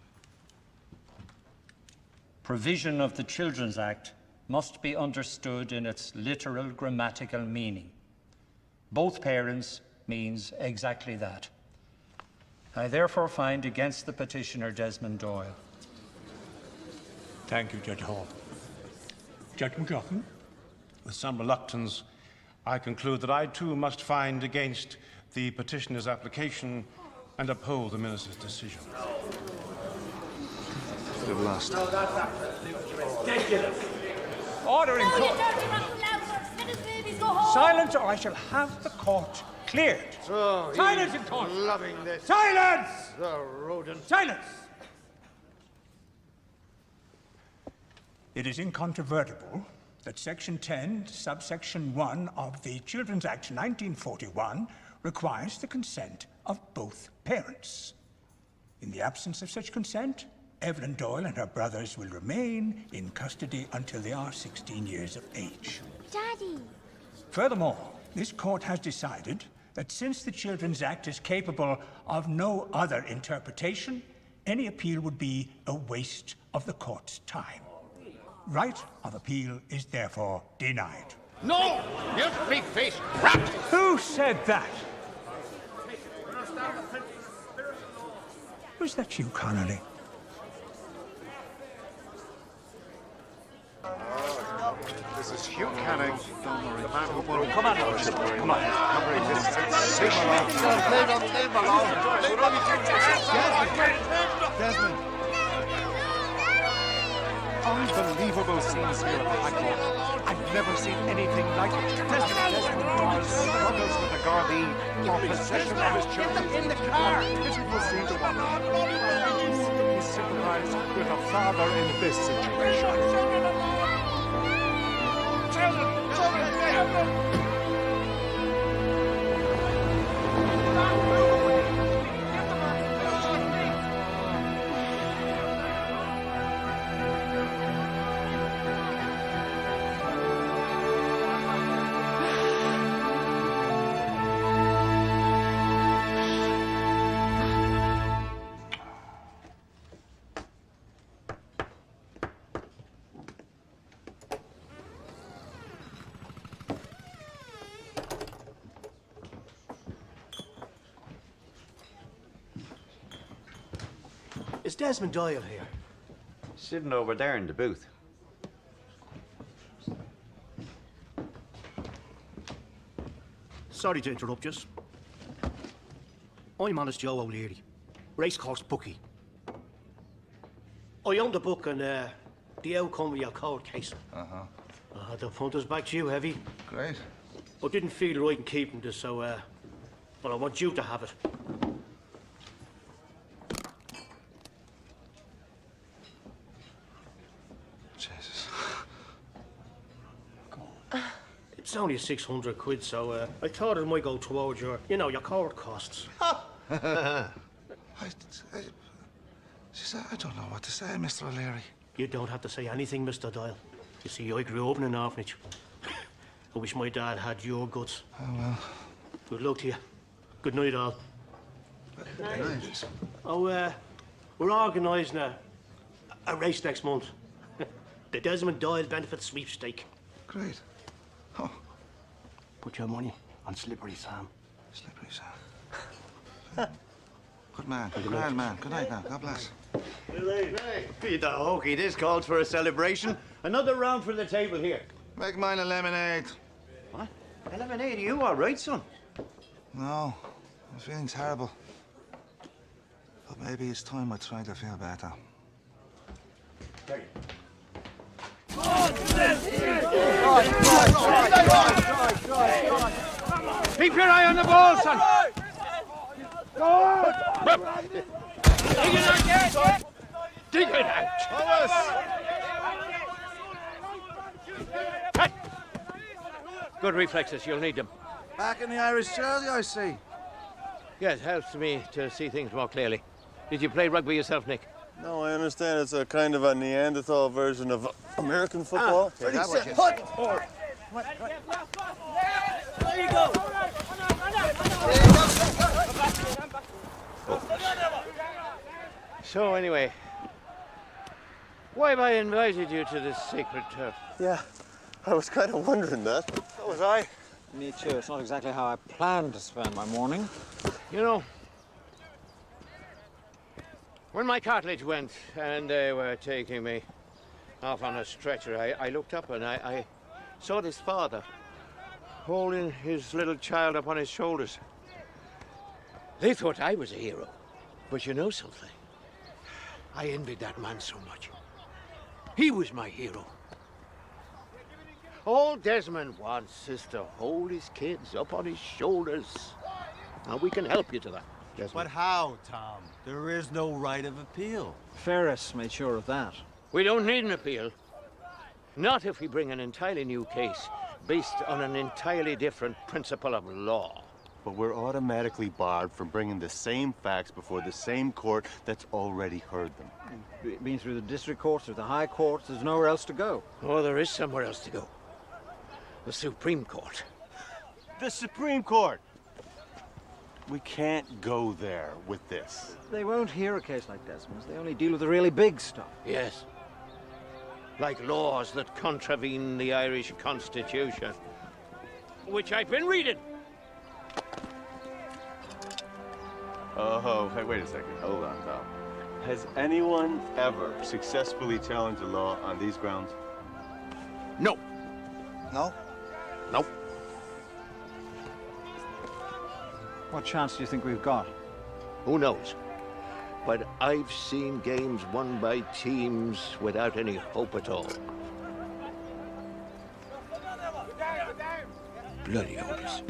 Provision of the Children's Act must be understood in its literal grammatical meaning. Both parents means exactly that. I therefore find against the petitioner Desmond Doyle. Thank you, Judge Hall. Judge McLaughlin? With some reluctance, I conclude that I too must find against the petitioner's application and uphold the minister's decision. We've lost. Ridiculous. Order in court. Silence, or I shall have the court cleared. Oh, Silence in court. Loving this. Silence! The rodent. Silence! It is incontrovertible that Section 10, subsection 1 of the Children's Act 1941 requires the consent of both parents. In the absence of such consent, Evelyn Doyle and her brothers will remain in custody until they are 16 years of age. Daddy! Furthermore, this court has decided that since the Children's Act is capable of no other interpretation, any appeal would be a waste of the court's time. Right of appeal is therefore denied. No! You big-faced rat! Who said that? Was that you, Connolly? This is Hugh Canning. Don't worry. The man who will... Come on, Lordship. Come on. Desmond. Unbelievable scenes here at the High Court. I've never seen anything like it. Desmond Doyle struggles with the Gardaí for possession of his children. In the car. Pitiful scene to watch. I instantly sympathize with a father in this situation. Is Desmond Doyle here? Sitting over there in the booth. Sorry to interrupt you. I'm Honest Joe O'Leary, racecourse bookie. I own the book on the outcome of your court case. The punter's back to you, heavy. Great. I didn't feel right in keeping this, so, well, I want you to have it. Jesus. It's only 600 quid, so I thought it might go towards your, your court costs. I don't know what to say, Mr. O'Leary. You don't have to say anything, Mr. Doyle. You see, I grew up in an orphanage. I wish my dad had your guts. Oh, well. Good luck to you. Good night, all. Good night. Oh, we're organising a race next month. The Desmond Doyle Benefit Sweepstake. Great. Oh. Put your money on Slippery Sam. Slippery Sam. Good man. Grand man. Good night now. God bless. Peter Hokey, this calls for a celebration. Another round for the table here. Make mine a lemonade. What? A lemonade? Are you all right, son? No. I'm feeling terrible. But maybe it's time I try to feel better. Keep your eye on the ball, son. Dig it out. Dig it out. Good reflexes, you'll need them. Back in the Irish jersey, I see. Yeah, it helps me to see things more clearly. Did you play rugby yourself, Nick? No, I understand it's a kind of a Neanderthal version of American football. Is that what you Put! There you go. So anyway, why have I invited you to this sacred turf? Yeah, I was kind of wondering that. So was I. Me too. It's not exactly how I planned to spend my morning. You know, when my cartilage went and they were taking me off on a stretcher, I looked up and I saw this father holding his little child up on his shoulders. They thought I was a hero. But you know something? I envied that man so much. He was my hero. All Desmond wants is to hold his kids up on his shoulders. Now, we can help you to that, Desmond. But how, Tom? There is no right of appeal. Ferris made sure of that. We don't need an appeal. Not if we bring an entirely new case based on an entirely different principle of law. But we're automatically barred from bringing the same facts before the same court that's already heard them. Been through the district courts or the high courts, there's nowhere else to go. Oh, there is somewhere else to go. The Supreme Court. The Supreme Court! We can't go there with this. They won't hear a case like Desmond's. They only deal with the really big stuff. Yes. Like laws that contravene the Irish Constitution, which I've been reading. Oh, hey, wait a second. Hold on, Tom. Has anyone ever successfully challenged the law on these grounds? No. No? Nope. What chance do you think we've got? Who knows? But I've seen games won by teams without any hope at all. Bloody hopeless.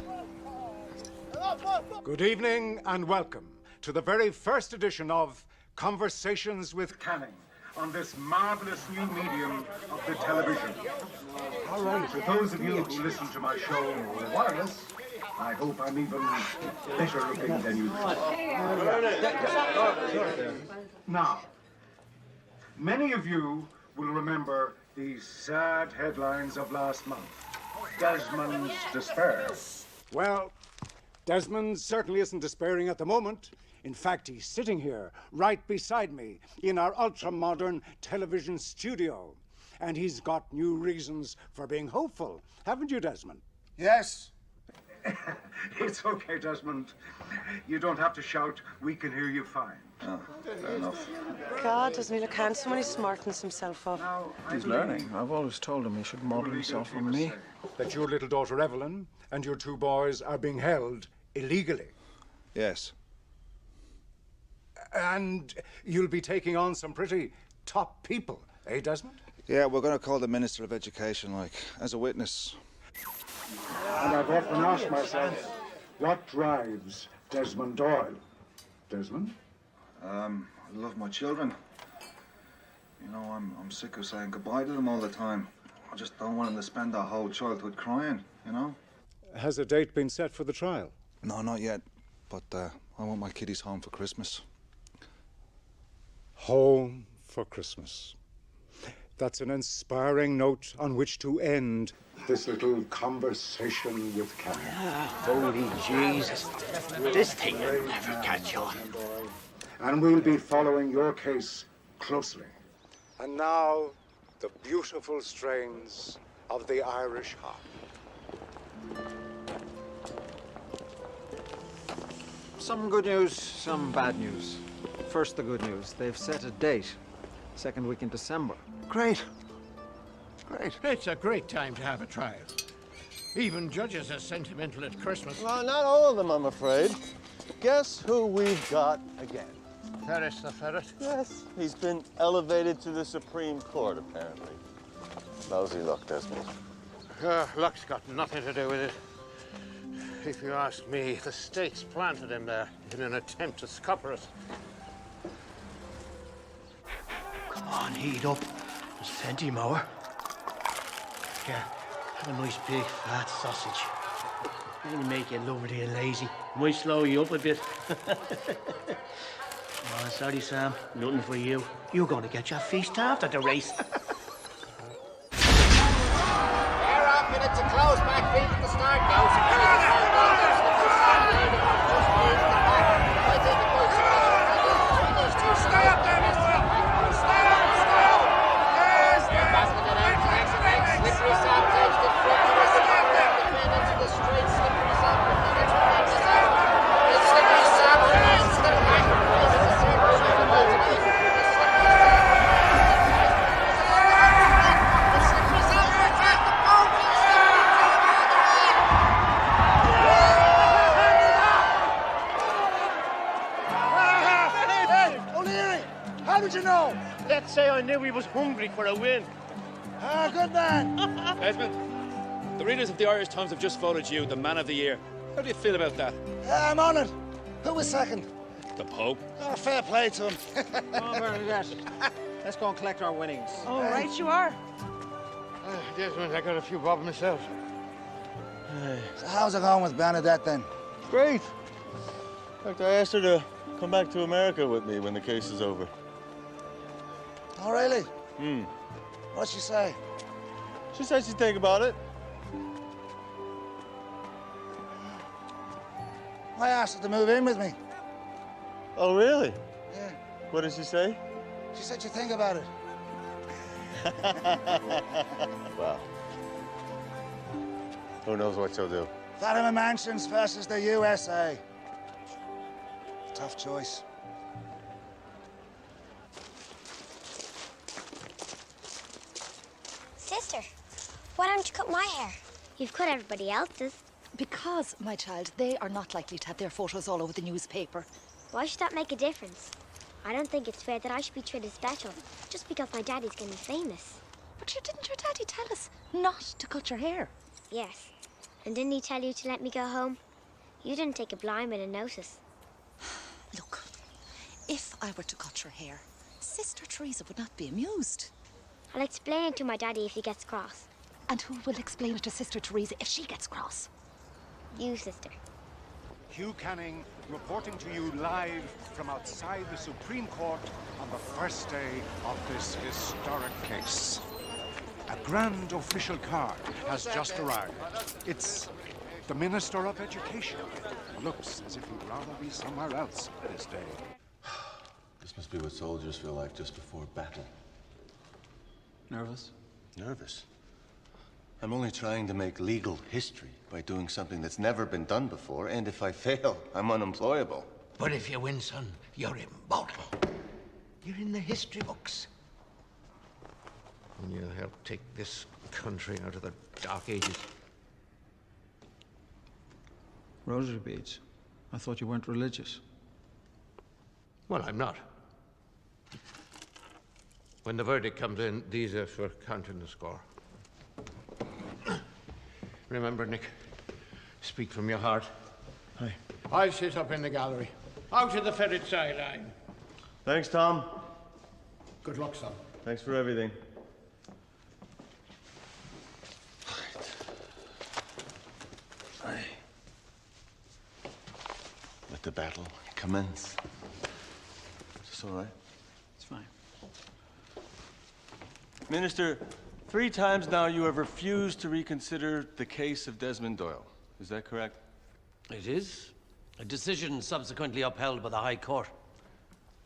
Good evening and welcome to the very first edition of Conversations with Canning on this marvelous new medium of the television. All right, for those of you who listen to my show wireless, I hope I'm even better looking than usual. Now, many of you will remember the sad headlines of last month. Desmond's despair. Well, Desmond certainly isn't despairing at the moment. In fact, he's sitting here, right beside me, in our ultra-modern television studio. And he's got new reasons for being hopeful. Haven't you, Desmond? Yes. It's okay, Desmond. You don't have to shout. We can hear you fine. Oh, fair enough. God, doesn't he look handsome when he smartens himself up? He's learning. I've always told him he should model himself on me. That your little daughter, Evelyn, and your two boys are being held illegally. Yes. And you'll be taking on some pretty top people, eh, Desmond? Yeah, we're going to call the Minister of Education, as a witness. And I've often asked myself, what drives Desmond Doyle? Desmond? I love my children. You know, I'm sick of saying goodbye to them all the time. I just don't want them to spend their whole childhood crying, you know? Has a date been set for the trial? No, not yet. But I want my kiddies home for Christmas. Home for Christmas. That's an inspiring note on which to end this little conversation with Canning. Holy Jesus. This thing will never catch on. And we'll be following your case closely. And now, the beautiful strains of the Irish harp. Some good news, some bad news. First, the good news. They've set a date. Second week in December. Great. Great. It's a great time to have a trial. Even judges are sentimental at Christmas. Well, not all of them, I'm afraid. Guess who we've got again? Ferris the ferret? Yes. He's been elevated to the Supreme Court, apparently. Lousy luck, Desmond. Luck's got nothing to do with it. If you ask me, the state's planted him there in an attempt to scupper us. Come on, heat up. There's plenty more. Here, have a nice big fat sausage. Only make you lovely and lazy. Might slow you up a bit. Oh, sorry, Sam. Nothing for you. You're going to get your feast after the race. Air off minutes to close, back feet at the start now. Stay up there, mister! Stay up! Slippery sound edged in front of us. Into the straight, slippery sound. Slippery sound, slip back. How did you know? Let's say I knew he was hungry for a win. Ah, good man. Desmond, the readers of the Irish Times have just voted you the Man of the Year. How do you feel about that? I'm on it. Who was second? The Pope. Oh, fair play to him. Oh, Bernadette. Let's go and collect our winnings. All right, you are. Desmond, I got a few bob myself. So how's it going with Bernadette then? Great. In fact, I asked her to come back to America with me when the case is over. Oh, really? Hmm. What'd she say? She said she'd think about it. I asked her to move in with me. Oh, really? Yeah. What did she say? She said she'd think about it. Well, who knows what she'll do? Fatima Mansions versus the USA. Tough choice. Sister, why don't you cut my hair? You've cut everybody else's. Because, my child, they are not likely to have their photos all over the newspaper. Why should that make a difference? I don't think it's fair that I should be treated special just because my daddy's getting famous. But didn't your daddy tell us not to cut your hair? Yes. And didn't he tell you to let me go home? You didn't take a blind bit of notice. Look, if I were to cut your hair, Sister Teresa would not be amused. I'll explain it to my daddy if he gets cross. And who will explain it to Sister Teresa if she gets cross? You, sister. Hugh Canning reporting to you live from outside the Supreme Court on the first day of this historic case. A grand official card has just arrived. It's the Minister of Education. Looks as if he'd rather be somewhere else this day. This must be what soldiers feel like just before battle. Nervous? Nervous? I'm only trying to make legal history by doing something that's never been done before, and if I fail, I'm unemployable. But if you win, son, you're immortal. You're in the history books. And you'll help take this country out of the dark ages. Rosary beads. I thought you weren't religious. Well, I'm not. When the verdict comes in, these are for counting the score. Remember, Nick, speak from your heart. Aye. I'll sit up in the gallery, out to the ferret sideline. Thanks, Tom. Good luck, son. Thanks for everything. Aye. Let the battle commence. Is this all right? It's fine. Minister, 3 times now you have refused to reconsider the case of Desmond Doyle. Is that correct? It is. A decision subsequently upheld by the High Court.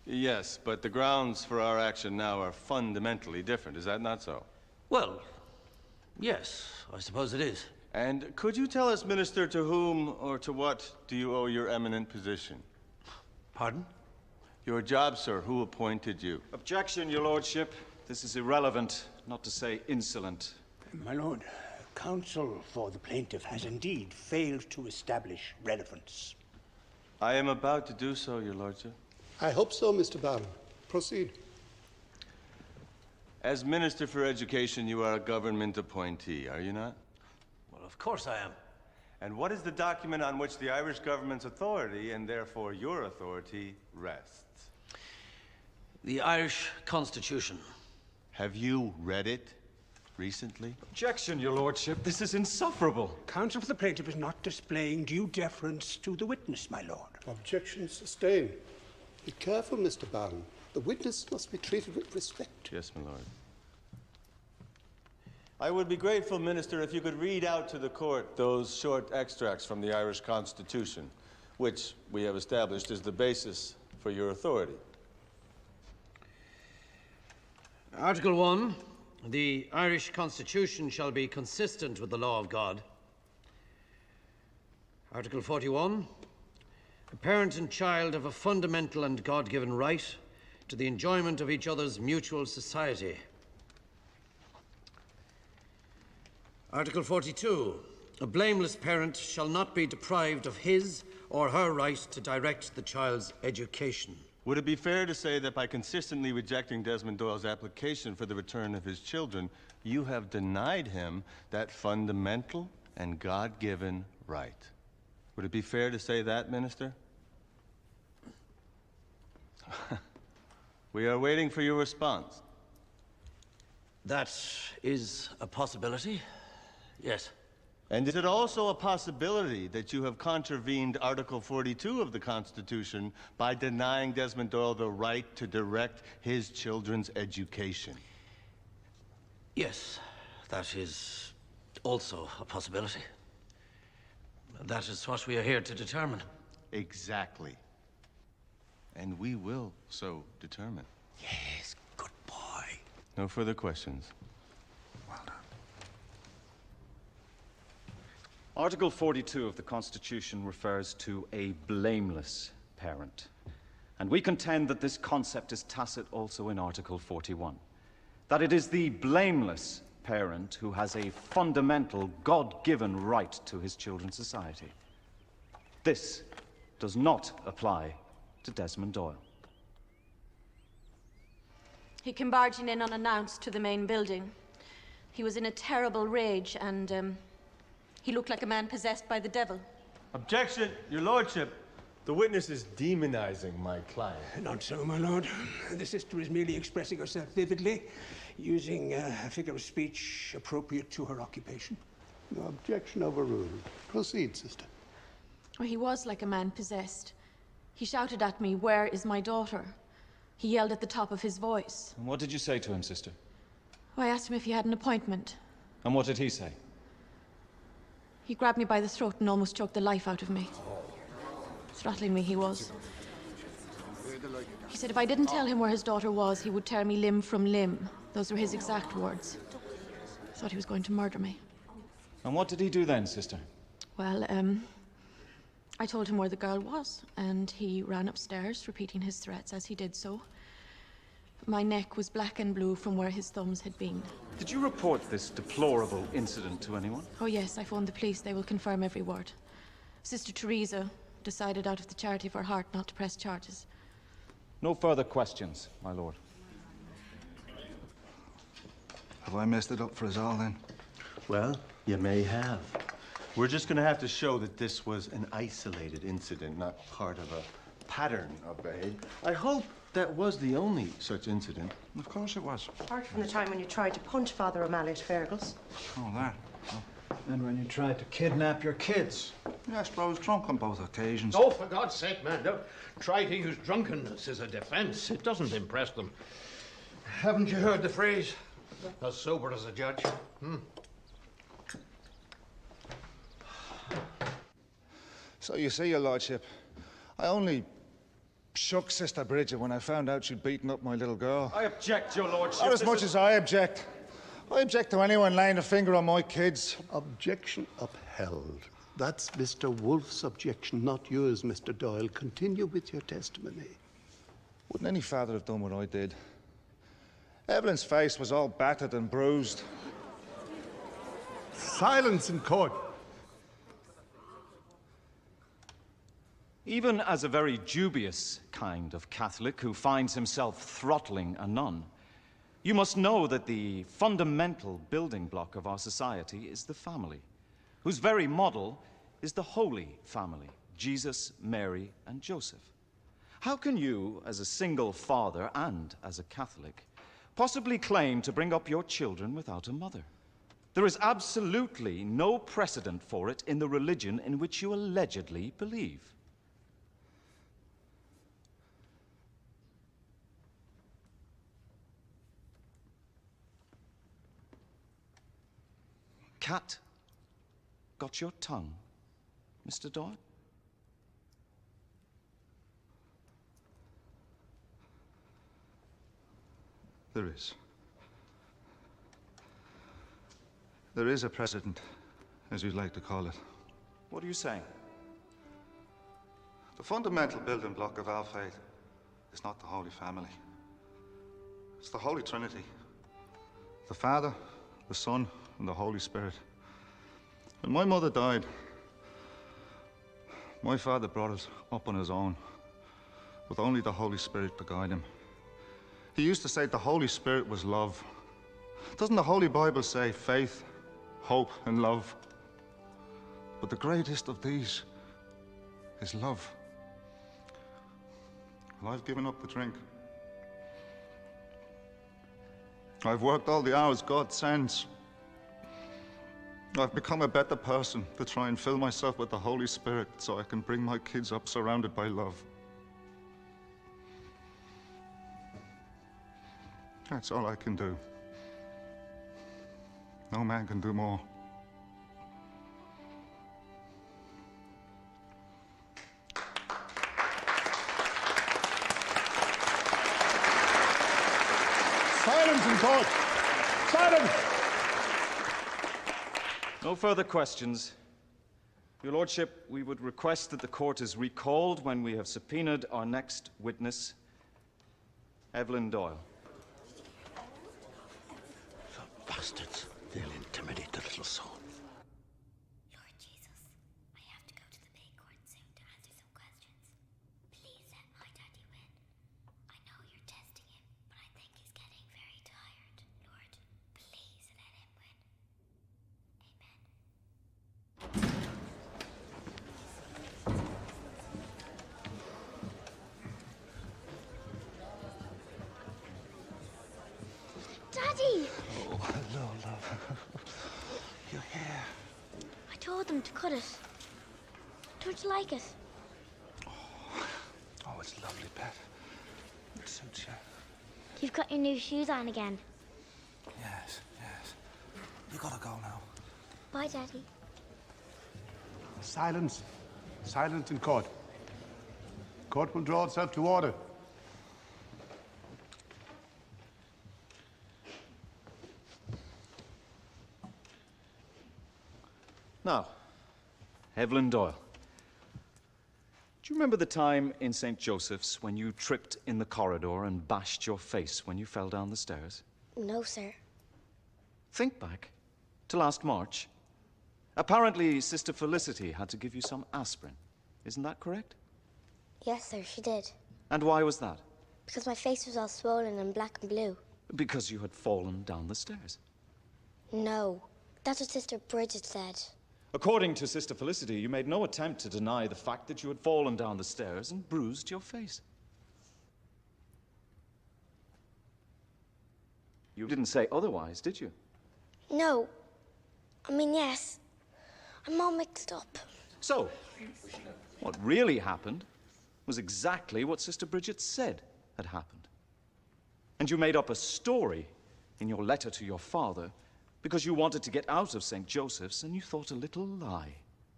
Yes, but the grounds for our action now are fundamentally different. Is that not so? Well, yes, I suppose it is. And could you tell us, Minister, to whom or to what do you owe your eminent position? Pardon? Your job, sir. Who appointed you? Objection, Your Lordship. This is irrelevant, not to say insolent. My lord, counsel for the plaintiff has indeed failed to establish relevance. I am about to do so, Your Lordship. I hope so, Mr. Barron. Proceed. As Minister for Education, you are a government appointee, are you not? Well, of course I am. And what is the document on which the Irish government's authority, and therefore your authority, rests? The Irish Constitution. Have you read it? recently? Objection, your lordship. This is insufferable. Counsel for the plaintiff is not displaying due deference to the witness, my lord. Objection sustained. Be careful, Mr. Barron. The witness must be treated with respect. Yes, my lord. I would be grateful, Minister, if you could read out to the court those short extracts from the Irish Constitution, which we have established is the basis for your authority. Article 1. The Irish Constitution shall be consistent with the law of God. Article 41. A parent and child have a fundamental and God-given right to the enjoyment of each other's mutual society. Article 42. A blameless parent shall not be deprived of his or her right to direct the child's education. Would it be fair to say that by consistently rejecting Desmond Doyle's application for the return of his children, you have denied him that fundamental and God-given right? Would it be fair to say that, Minister? We are waiting for your response. That is a possibility, yes. And is it also a possibility that you have contravened Article 42 of the Constitution by denying Desmond Doyle the right to direct his children's education? Yes, that is also a possibility. That is what we are here to determine. Exactly. And we will so determine. Yes, good boy. No further questions. Article 42 of the Constitution refers to a blameless parent. And we contend that this concept is tacit also in Article 41. That it is the blameless parent who has a fundamental, God-given right to his children's society. This does not apply to Desmond Doyle. He came barging in unannounced to the main building. He was in a terrible rage and, he looked like a man possessed by the devil. Objection, your lordship. The witness is demonizing my client. Not so, my lord. The sister is merely expressing herself vividly, using a figure of speech appropriate to her occupation. No objection overruled. Proceed, sister. Oh, he was like a man possessed. He shouted at me, "Where is my daughter?" He yelled at the top of his voice. And what did you say to him, sister? Oh, I asked him if he had an appointment. And what did he say? He grabbed me by the throat and almost choked the life out of me. Throttling me, he was. He said if I didn't tell him where his daughter was, he would tear me limb from limb. Those were his exact words. I thought he was going to murder me. And what did he do then, sister? Well, I told him where the girl was, and he ran upstairs, repeating his threats as he did so. My neck was black and blue from where his thumbs had been. Did you report this deplorable incident to anyone? Oh, yes, I phoned the police. They will confirm every word. Sister Teresa decided out of the charity of her heart not to press charges. No further questions, my lord. Have I messed it up for us all, then? Well, you may have. We're just going to have to show that this was an isolated incident, not part of a pattern of behavior. I hope that was the only such incident. Of course it was. Apart from the time when you tried to punch Father O'Malley at Fergal's. Oh, that. Oh. And when you tried to kidnap your kids. Yes, but I was drunk on both occasions. Oh, for God's sake, man, don't try to use drunkenness as a defense. It doesn't impress them. Haven't you heard the phrase? As sober as a judge. So you see, your lordship, I only shook Sister Bridget when I found out she'd beaten up my little girl. I object, your lordship. Not as much as I object. I object to anyone laying a finger on my kids. Objection upheld. That's Mr. Wolfe's objection, not yours, Mr. Doyle. Continue with your testimony. Wouldn't any father have done what I did? Evelyn's face was all battered and bruised. Silence in court. Even as a very dubious kind of Catholic who finds himself throttling a nun, you must know that the fundamental building block of our society is the family, whose very model is the Holy Family, Jesus, Mary, and Joseph. How can you, as a single father and as a Catholic, possibly claim to bring up your children without a mother. There is absolutely no precedent for it in the religion in which you allegedly believe. Cat got your tongue, Mr. Doyle? There is. There is a precedent, as you'd like to call it. What are you saying? The fundamental building block of our faith is not the Holy Family. It's the Holy Trinity. The Father, the Son, and the Holy Spirit. When my mother died, my father brought us up on his own, with only the Holy Spirit to guide him. He used to say the Holy Spirit was love. Doesn't the Holy Bible say faith, hope, and love? But the greatest of these is love. Well, I've given up the drink. I've worked all the hours God sends. I've become a better person to try and fill myself with the Holy Spirit so I can bring my kids up surrounded by love. That's all I can do. No man can do more. Silence in court! Silence! No further questions. Your Lordship, we would request that the court is recalled when we have subpoenaed our next witness, Evelyn Doyle. Bastards. They'll intimidate the little soul. Lord Jesus, I have to go to the big court soon to answer some questions. Please let my daddy win. I know you're testing him, but I think he's getting very tired. Lord, please let him win. Daddy! Oh, hello, love. Your hair. I told them to cut it. Don't you like it? Oh, it's lovely, Pat. It suits you. You've got your new shoes on again. Yes, yes. You gotta go now. Bye, Daddy. Silence. Silence in court. Court will draw itself to order. Now, Evelyn Doyle. Do you remember the time in St. Joseph's when you tripped in the corridor and bashed your face when you fell down the stairs? No, sir. Think back to last March. Apparently, Sister Felicity had to give you some aspirin. Isn't that correct? Yes, sir, she did. And why was that? Because my face was all swollen and black and blue. Because you had fallen down the stairs. No. That's what Sister Bridget said. According to Sister Felicity, you made no attempt to deny the fact that you had fallen down the stairs and bruised your face. You didn't say otherwise, did you? No. I mean, yes. I'm all mixed up. So, what really happened was exactly what Sister Bridget said had happened. And you made up a story in your letter to your father because you wanted to get out of St. Joseph's and you thought a little lie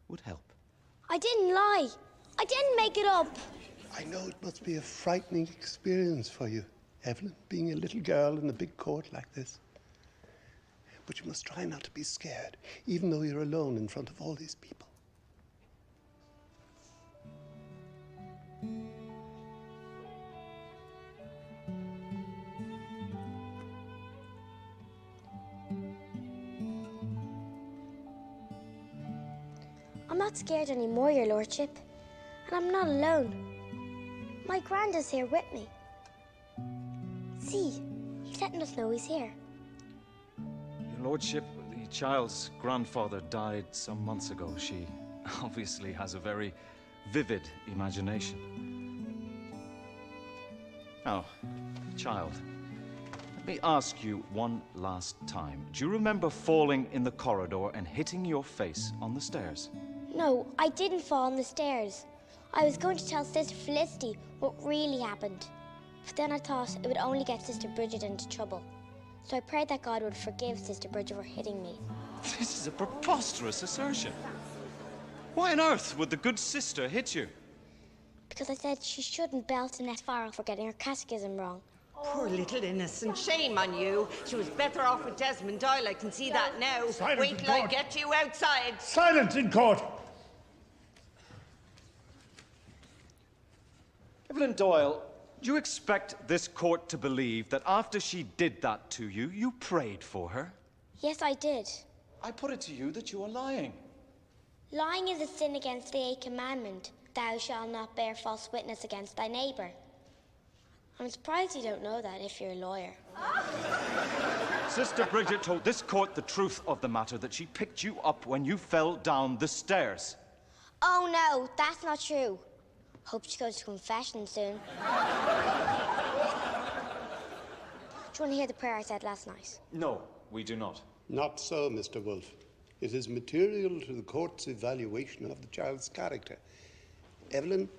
would help. I didn't lie. I didn't make it up. I know it must be a frightening experience for you, Evelyn, being a little girl in a big court like this. But you must try not to be scared, even though you're alone in front of all these people. I'm not scared anymore, Your Lordship. And I'm not alone. My Granddad's here with me. See, he's letting us know he's here. Your Lordship, the child's grandfather died some months ago. She obviously has a very vivid imagination. Now, child, me ask you one last time. Do you remember falling in the corridor and hitting your face on the stairs? No, I didn't fall on the stairs. I was going to tell Sister Felicity what really happened. But then I thought it would only get Sister Bridget into trouble. So I prayed that God would forgive Sister Bridget for hitting me. This is a preposterous assertion. Why on earth would the good sister hit you? Because I said she shouldn't belt Annette Farrell for getting her catechism wrong. Poor little innocent. Shame on you. She was better off with Desmond Doyle. I can see that now. Silence Wait in till I court. get you outside. Silence in court! Evelyn Doyle, do you expect this court to believe that after she did that to you, you prayed for her? Yes, I did. I put it to you that you are lying. Lying is a sin against the 8th commandment. Thou shalt not bear false witness against thy neighbour. I'm surprised you don't know that if you're a lawyer. Sister Bridget told this court the truth of the matter, that she picked you up when you fell down the stairs. Oh no, that's not true. Hope she goes to confession soon. Do you want to hear the prayer I said last night? No, we do not. Not so, Mr. Wolfe. It is material to the court's evaluation of the child's character. Evelyn,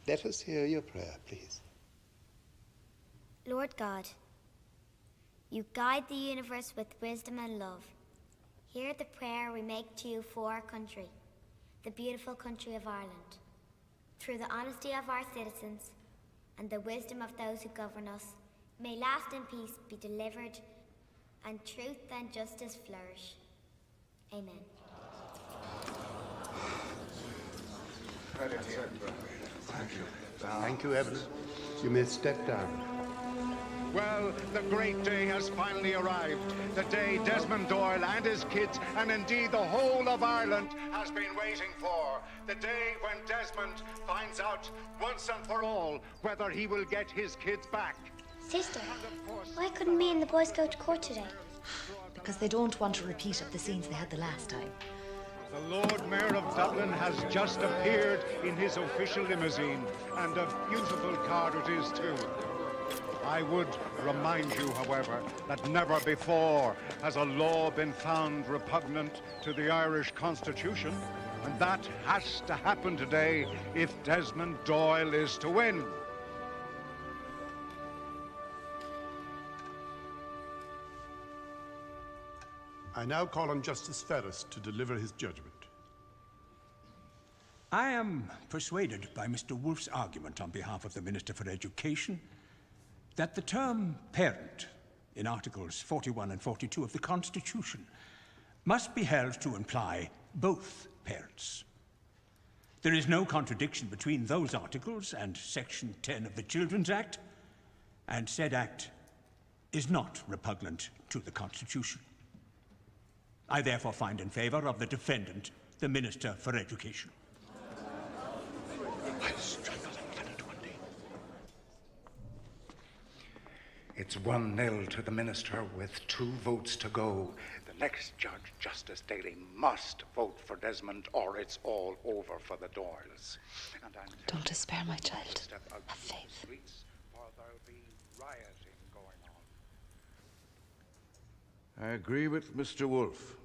let us hear your prayer, please. Lord God, you guide the universe with wisdom and love. Hear the prayer we make to you for our country, the beautiful country of Ireland. Through the honesty of our citizens and the wisdom of those who govern us, may last and peace be delivered, and truth and justice flourish. Amen. Thank you. Thank you, Evelyn. You may step down. Well, the great day has finally arrived. The day Desmond Doyle and his kids, and indeed the whole of Ireland, has been waiting for. The day when Desmond finds out once and for all whether he will get his kids back. Sister, why couldn't me and the boys go to court today? Because they don't want a repeat of the scenes they had the last time. The Lord Mayor of Dublin has just appeared in his official limousine, and a beautiful car it is too. I would remind you, however, that never before has a law been found repugnant to the Irish Constitution, and that has to happen today if Desmond Doyle is to win. I now call on Justice Ferris to deliver his judgment. I am persuaded by Mr. Wolfe's argument on behalf of the Minister for Education that the term parent in Articles 41 and 42 of the Constitution must be held to imply both parents. There is no contradiction between those articles and Section 10 of the Children's Act, and said act is not repugnant to the Constitution. I therefore find in favour of the defendant, the Minister for Education. It's 1-0 to the minister with 2 votes to go. The next judge, Justice Daly, must vote for Desmond or it's all over for the Doyles. And Don't despair, my child. Have faith. Or there'll be rioting going on. I agree with Mr. Wolfe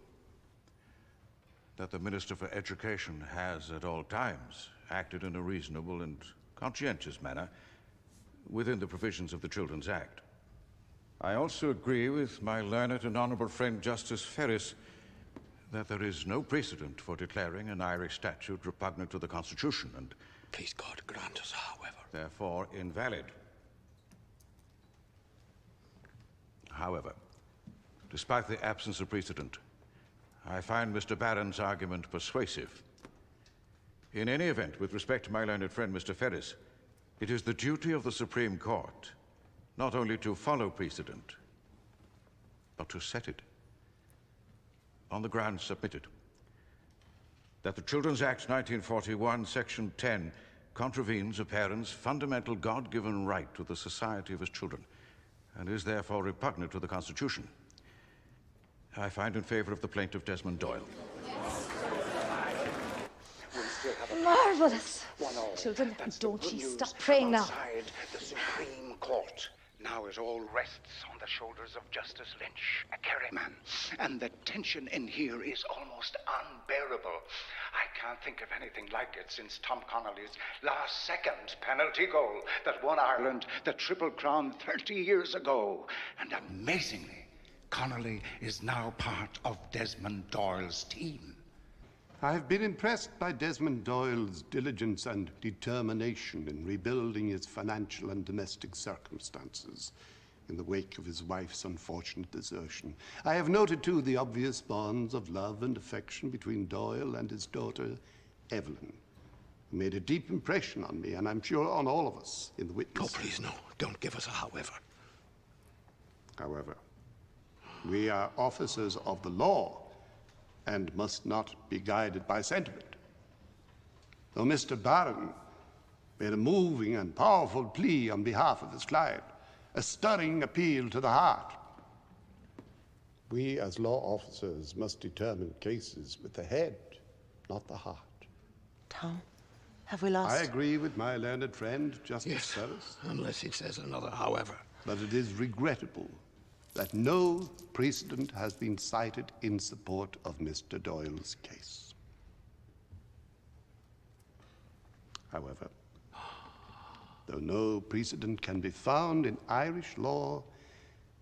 that the Minister for Education has at all times acted in a reasonable and conscientious manner within the provisions of the Children's Act. I also agree with my learned and honourable friend Justice Ferris that there is no precedent for declaring an Irish statute repugnant to the Constitution and, please God, grant us, however, therefore invalid. However, despite the absence of precedent, I find Mr. Barron's argument persuasive. In any event, with respect to my learned friend Mr. Ferris, it is the duty of the Supreme Court not only to follow precedent, but to set it on the grounds submitted that the Children's Act 1941, Section 10, contravenes a parent's fundamental God-given right to the society of his children and is therefore repugnant to the Constitution. I find in favour of the plaintiff, Desmond Doyle. Marvellous! Children, don't ye stop praying now. Outside the Supreme Court. Now it all rests on the shoulders of Justice Lynch, a Kerry man. And the tension in here is almost unbearable. I can't think of anything like it since Tom Connolly's last second penalty goal that won Ireland the Triple Crown 30 years ago. And amazingly, Connolly is now part of Desmond Doyle's team. I have been impressed by Desmond Doyle's diligence and determination in rebuilding his financial and domestic circumstances in the wake of his wife's unfortunate desertion. I have noted, too, the obvious bonds of love and affection between Doyle and his daughter, Evelyn, who made a deep impression on me, and I'm sure on all of us in the witness. Oh, please, no. Don't give us a however. However, we are officers of the law and must not be guided by sentiment. Though Mr. Barron made a moving and powerful plea on behalf of his client, a stirring appeal to the heart, we as law officers must determine cases with the head, not the heart. Tom, have we lost? I agree with my learned friend, Justice Ferris. Unless he says another however. But it is regrettable that no precedent has been cited in support of Mr. Doyle's case. However, though no precedent can be found in Irish law,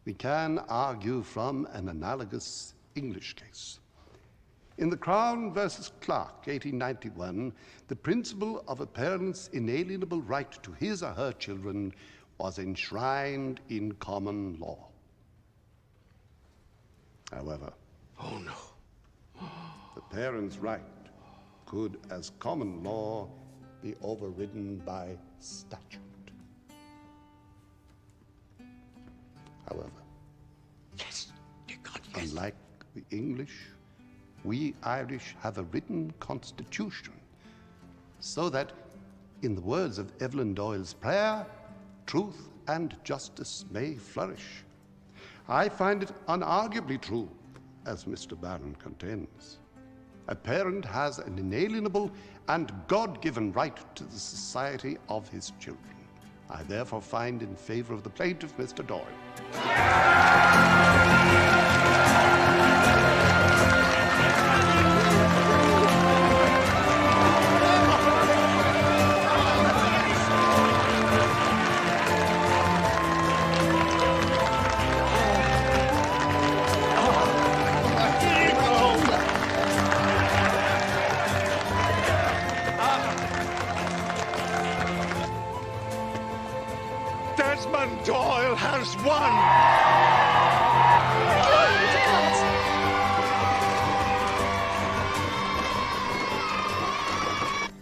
we can argue from an analogous English case. In the Crown versus Clark, 1891, the principle of a parent's inalienable right to his or her children was enshrined in common law. However, the parent's right could, as common law, be overridden by statute. However, unlike the English, we Irish have a written constitution, so that, in the words of Evelyn Doyle's prayer, truth and justice may flourish. I find it unarguably true, as Mr. Barron contends. A parent has an inalienable and God-given right to the society of his children. I therefore find in favor of the plaintiff, Mr. Doyle. Desmond Doyle has won!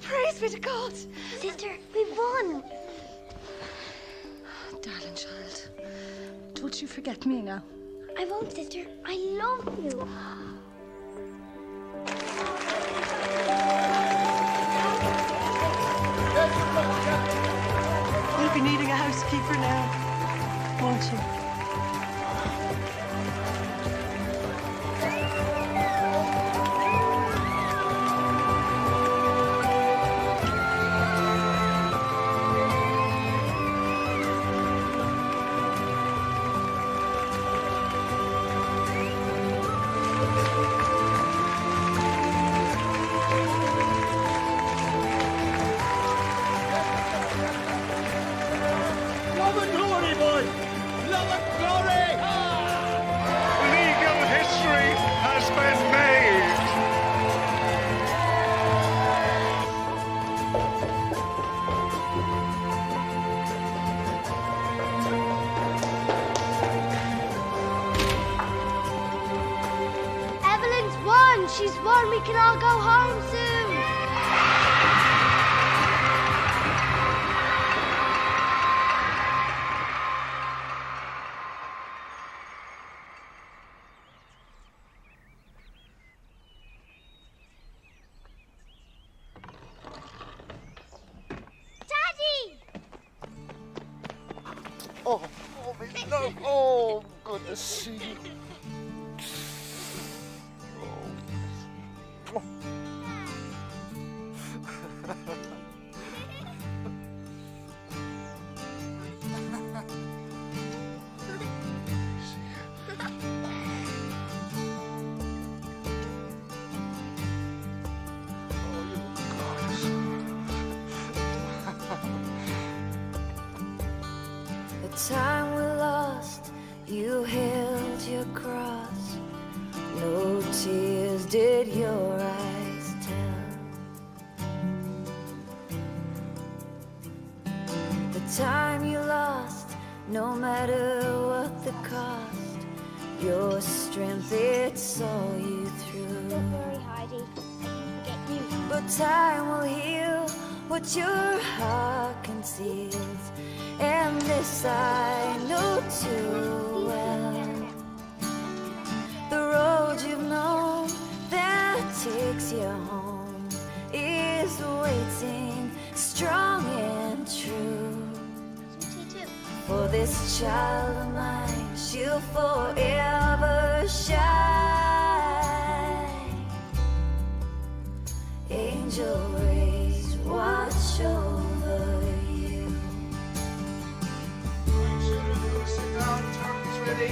Praise be to God! Sister, we won! Darling child, don't you forget me now. I won't, sister. I love you. You'll be needing a housekeeper now, won't you? She's won. We can all go home soon. Daddy! Oh, Miss Love. Oh, good to see you. time we lost, you held your cross. No tears did your eyes tell. The time you lost, no matter what the cost, your strength, it saw you through. Don't worry, Heidi. I can forget you. But time will heal what your heart conceals, and this I know too well. The road you've known that takes you home is waiting, strong and true. For this child of mine, she'll forever shine. Angel rays watch over you. Sit down, turkey's ready.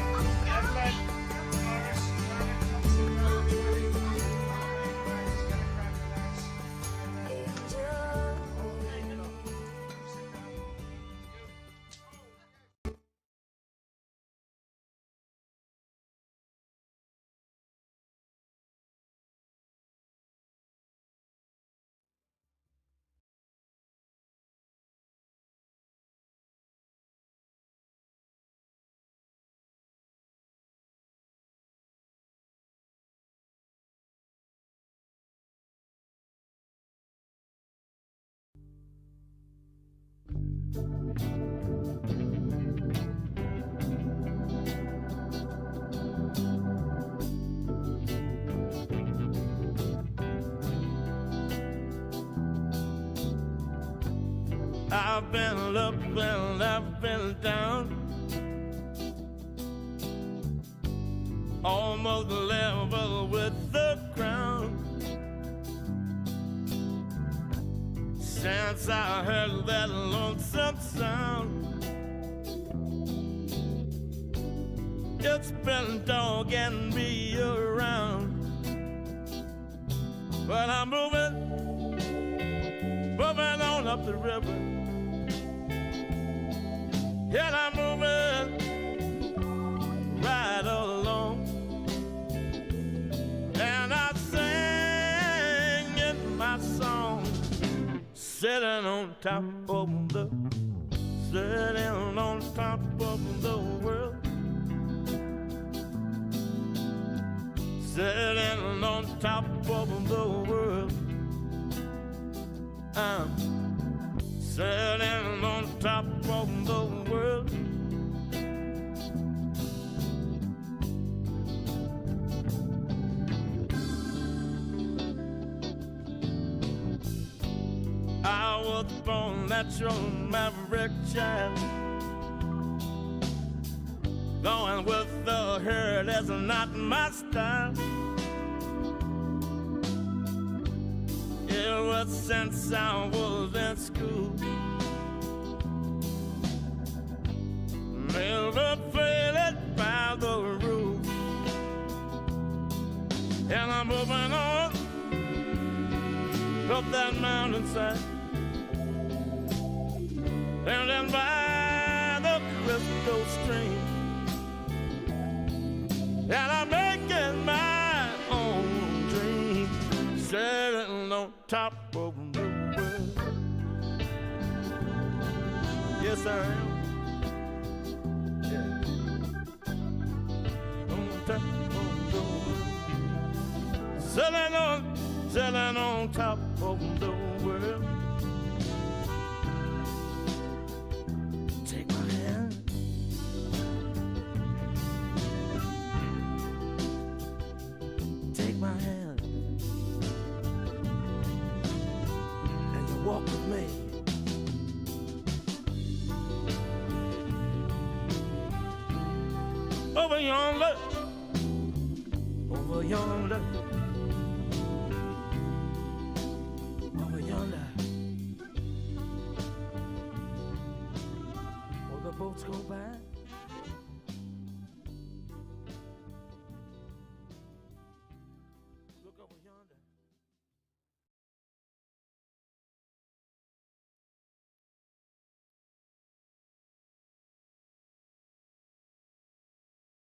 Evelyn. I've been up and I've been down, almost level with the ground. Since I heard that lonesome sound, it's been dogging me around. But I'm moving on up the river. Yeah, I'm moving right along, and I sing in my song, sitting on top of the, sitting on top of the world, sitting on top of the world. I'm sitting on top of the world. I was born natural maverick child, going with the herd is not my style. Ever since I was in school, never failed by the rules, and I'm moving on up that mountainside, and then by the crystal stream, and I'm making my own dream, sitting on top of the world. Yes, I am. Yeah. On top of the world. Sitting on top of the world. Take my hand. Take my hand. And you walk with me. Over yonder. Over yonder. Over yonder. Will the boats go by?